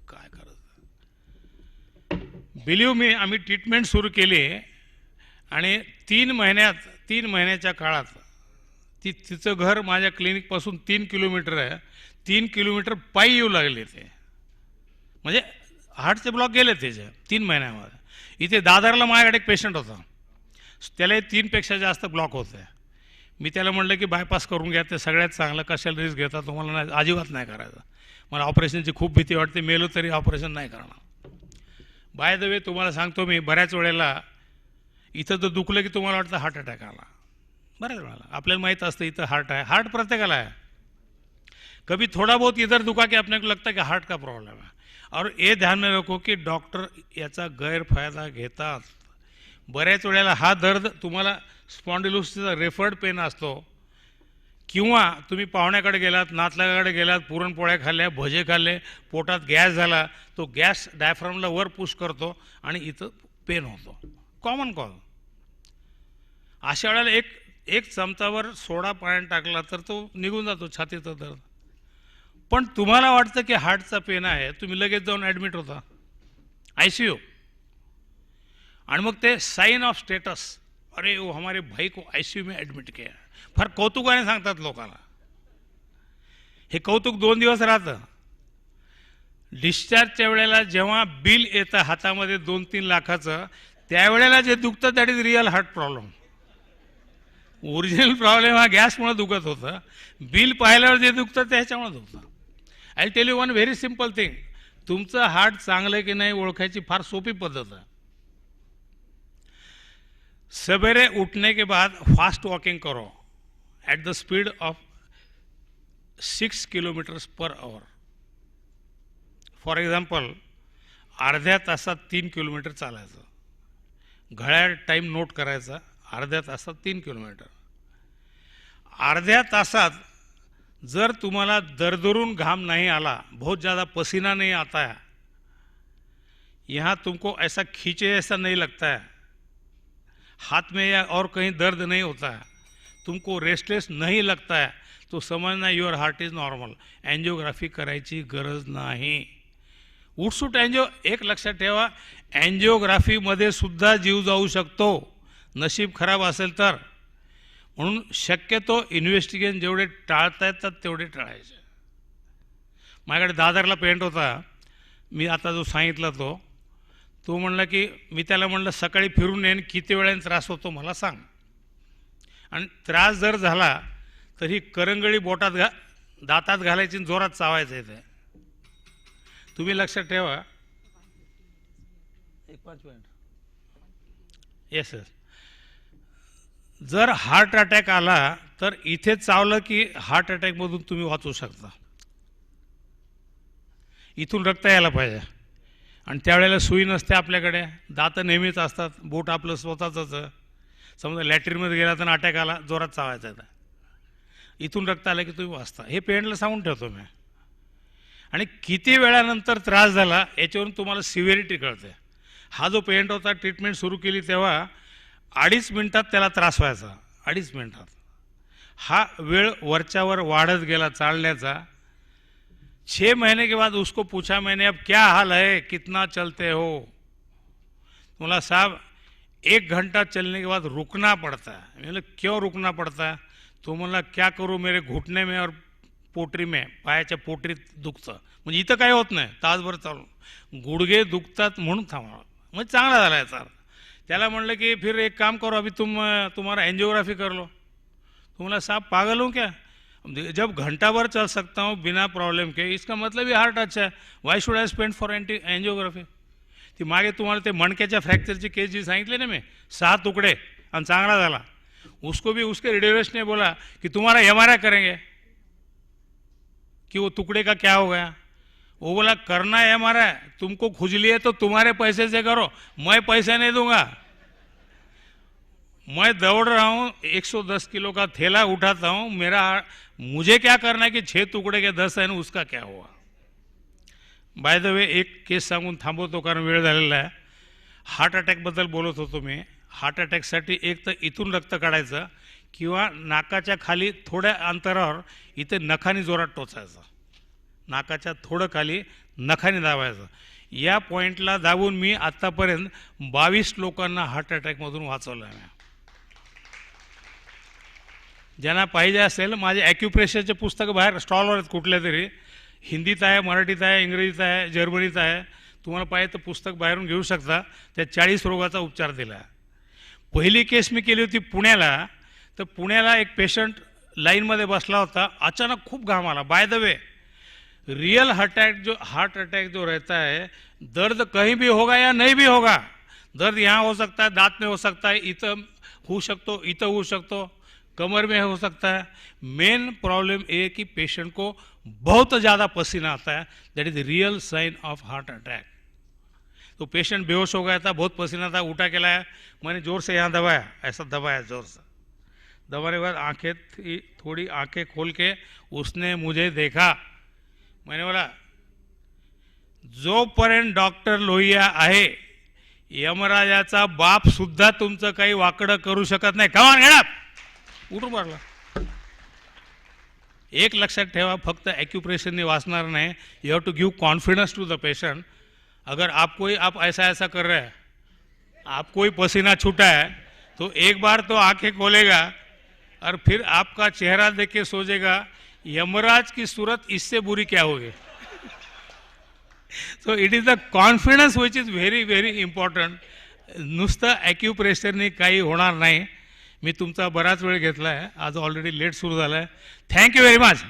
काय करायचं बिलीव्ह मी. आम्ही ट्रीटमेंट सुरू केली आणि 3 महिन्याच्या काळात तिचं घर माझ्या क्लिनिकपासून 3 किलोमीटर आहे. 3 किलोमीटर पायी येऊ लागले ते. म्हणजे हार्टचे ब्लॉक गेले त्याचे 3 महिन्यामध्ये. इथे दादरला माझ्याकडे एक पेशंट होता, त्याला 3पेक्षा जास्त ब्लॉक होते. मी त्याला म्हटलं की बायपास करून घ्या, ते सगळ्यात चांगलं. कशाला रिस्क घेता, तुम्हाला नाही अजिबात नाही करायचं. मला ऑपरेशनची खूप भीती वाटते, मेलो तरी ऑपरेशन नाही करणार. बाय द वे तुम्हाला सांगतो मी, बऱ्याच वेळेला इथं जर दुखलं की तुम्हाला वाटतं हार्ट अटॅक आला. बऱ्याच वेळेला आपल्याला माहीत असतं इथं हार्ट आहे. हार्ट प्रत्येकाला आहे. कभी थोड़ा बहुत इधर दुखा कि अपने को लगता है कि हार्ट का प्रॉब्लम है. और ये ध्यान में रखो की डॉक्टर याचा गैरफायदा घेतात. बऱ्याच वेळेला हा दर्द तुम्हाला स्पॉन्डिलोसिसचा रेफर्ड पेन असतो किंवा तुम्ही पाहुण्याकडे गेलात, नातलगाकडे गेलात, पुरणपोळ्या खाल्ल्या, भजे खाल्ले, पोटात गॅस झाला, तो गॅस डायफ्रामला वर पुश करतो आणि इथं पेन होतो. Common cause. अशा वेळेला एक चमचावर सोडा पाण्यात टाकला तर तो निघून जातो छातीचा दर्द. पण तुम्हाला वाटतं की हार्टचा पेन आहे, तुम्ही लगेच जाऊन ॲडमिट होता ICU. आणि मग ते साइन ऑफ स्टेटस, अरे वो हमारे भाई को ICU में ॲडमिट किया. फार कौतुकाने सांगतात लोकांना. हे कौतुक 2 दिवस राहतं. डिस्चार्जच्या वेळेला जेव्हा बिल येतं हातामध्ये 2-3 लाखाचं, त्यावेळेला जे दुखतं that is real heart problem. Original problem हा गॅसमुळे दुखत होतं. बिल पाहिल्यावर जे दुखतं त्याच्यामुळे दुखतं. I tell you one very simple thing. तुमचं हार्ट चांगलं की नाही ओळखायची फार सोपी पद्धत आहे. सवेरे उठने के बाद फास्ट वॉकिंग करो at the speed of 6 kilometres per hour. For example अर्ध्या तासात 3 किलोमीटर चालायचं. घड्याळ टाईम नोट करायचा. अर्ध्या तासात 3 किलोमीटर. अर्ध्या तासात जर तुम्हाला दरदरून घाम नहीं आला, बहुत ज़्यादा पसीना नहीं आता है, यहाँ तुमको ऐसा खींचे ऐसा नहीं लगता है, हाथ में या और कहीं दर्द नहीं होता है, तुमको रेस्टलेस नहीं लगता है, तो समझना your heart is normal. Angiography करायची गरज नाही. उठसूट एन्जिओ, एक लक्षात ठेवा, एन्जिओग्राफीमध्ये सुद्धा जीव जाऊ शकतो नशीब खराब असेल तर. म्हणून शक्यतो इन्व्हेस्टिगेशन जेवढे टाळता येतात तेवढे टाळायचे. माझ्याकडे दादरला पेशंट होता, मी आता जो सांगितला तो म्हणला की मी त्याला म्हणलं सकाळी फिरून येईन, किती वेळाने त्रास होतो मला सांग. आणि त्रास जर झाला तर ही करंगळी बोटात दातात घालायची आणि जोरात चावायचं आहे ते. तुम्ही लक्षात ठेवा. एक 5 मिनिट. Yes sir. जर हार्ट अटॅक आला तर इथे चावलं की हार्ट अटॅकमधून तुम्ही वाचू शकता. इथून रक्त यायला पाहिजे. आणि त्यावेळेला सुई नसते आपल्याकडे, दात नेहमीच असतात, बोट आपलं स्वतःचंच. समजा लॅट्रिनमध्ये गेला तर अटॅक आला, जोरात चावायचा आहे, इथून रक्त आलं की तुम्ही वाचता. हे पेशंटला सांगून ठेवतो मी. आणि किती वेळानंतर त्रास झाला याच्यावरून तुम्हाला सिव्हिरिटी कळते. हा जो पेशंट होता, ट्रीटमेंट सुरू केली तेव्हा 2.5 मिनटात त्याला त्रास व्हायचा, 2.5 मिनटात. हा वेळ वरच्यावर वाढत गेला चालण्याचा. 6 महीने के बाद उसको पूछा मैंने, अब क्या हाल है, कितना चलते हो? बोला साहब 1 घंटा चलने के बाद रुकना पड़ता है. मैंने क्यों रुकना पड़ता है? तो बोला क्या करूँ, मेरे घुटने में और पोटरी में, पायाच्या पोटरीत दुखतं. म्हणजे इथं काय होत नाही, तासभर चालू, गुडघे दुखतात म्हणून थांबवा. म्हणजे चांगला झाला याचा. त्याला म्हणलं की फिर एक काम करो, अभी तुम्हारा एंजियोग्राफी कर लो. तो बोला साहब पागल हूँ क्या, जब घंटा भर चल सकता हूँ बिना प्रॉब्लम के, इसका मतलब ही हार्ट अच्छा है, why should I spend for angiography. ती मागे तुम्हाला ते मणक्याच्या फ्रॅक्चरची केस जी सांगितली ना मी, 6 तुकडे आणि चांगला झाला, उसको भी उसके रेडियोलॉजिस्ट ने बोला कि तुम्हारा MRI करेंगे कि वो टुकड़े का क्या हो गया. वो बोला करना है MRI, तुमको खुजली है तो तुम्हारे पैसे से करो, मैं पैसे नहीं दूंगा. मैं दौड़ रहा हूँ, 110 किलो का थैला उठाता हूँ, मुझे क्या करना है कि 6 टुकड़े के 10 है ना, उसका क्या हुआ. बाय द वे एक केस सांगून थांबवतो कारण वेळ झालेला आहे. हार्ट अटॅकबद्दल बोलत होतो मी. हार्ट अटॅकसाठी एक तर इथून रक्त काढायचं किंवा नाकाच्या खाली थोड्या अंतरावर इथे नखानी जोरात टोचायचं, नाकाच्या थोडं खाली नखानी दाबायचं. या पॉईंटला दाबून मी आत्तापर्यंत 22 लोकांना हार्ट अटॅकमधून वाचवलं आहे. ज्यांना पाहिजे असेल, माझे ॲक्युप्रेशरचे पुस्तकं बाहेर स्टॉलवर आहेत, कुठल्या तरी हिंदीत आहे, मराठीत आहे, इंग्रजीत आहे, जर्मनीत आहे. तुम्हाला पाहिजे तर पुस्तक बाहेरून घेऊ शकता. त्यात 40 रोगाचा उपचार दिला आहे. पहिली केस मी केली होती पुण्याला. तर पुण्याला एक पेशंट लाईनमध्ये बसला होता, अचानक खूप घाम आला. By the way real heart attack जो रहता है, दर्द कहीं भी होगा या नहीं भी होगा. दर्द यहाँ हो सकता है, दांत में हो सकता है, इथं होऊ शकतो, इथं होऊ शकतो, कमर में हो सकता है. मेन प्रॉब्लम ये कि पेशेंट को बहुत ज़्यादा पसीना आता है. That is real sign of heart attack. तो पेशेंट बेहोश हो गया था, बहुत पसीना था, उठा के लाया, मैंने जोर से यहाँ दबाया, ऐसा दबाया जोर से. दबाने के बाद थोड़ी आंखें खोल के उसने मुझे देखा. मैंने बोला जोपर्यंत डॉक्टर लोहिया आहे, यमराजाचा बाप सुद्धा तुमचं काही वाकडं करू शकत नाही. कमान गेट अप, उठून मारला. एक लक्षात ठेवा, फक्त ॲक्युप्रेशरने वाचणार नाही. You have to give confidence to the patient. अगर आप ऐसा कर रहे हैं, आपको ही पसीना छूटा है, तो एक बार तो आंखें खोलेगा और फिर आपका चेहरा देख के सोचेगा यमराज की सूरत इससे बुरी क्या होगी. So it is the confidence which is very very important. नुसतं ॲक्युप्रेशरने काही होणार नाही. मी तुमचा बराच वेळ घेतला आहे, आज ऑलरेडी लेट सुरू झाला आहे. Thank you very much.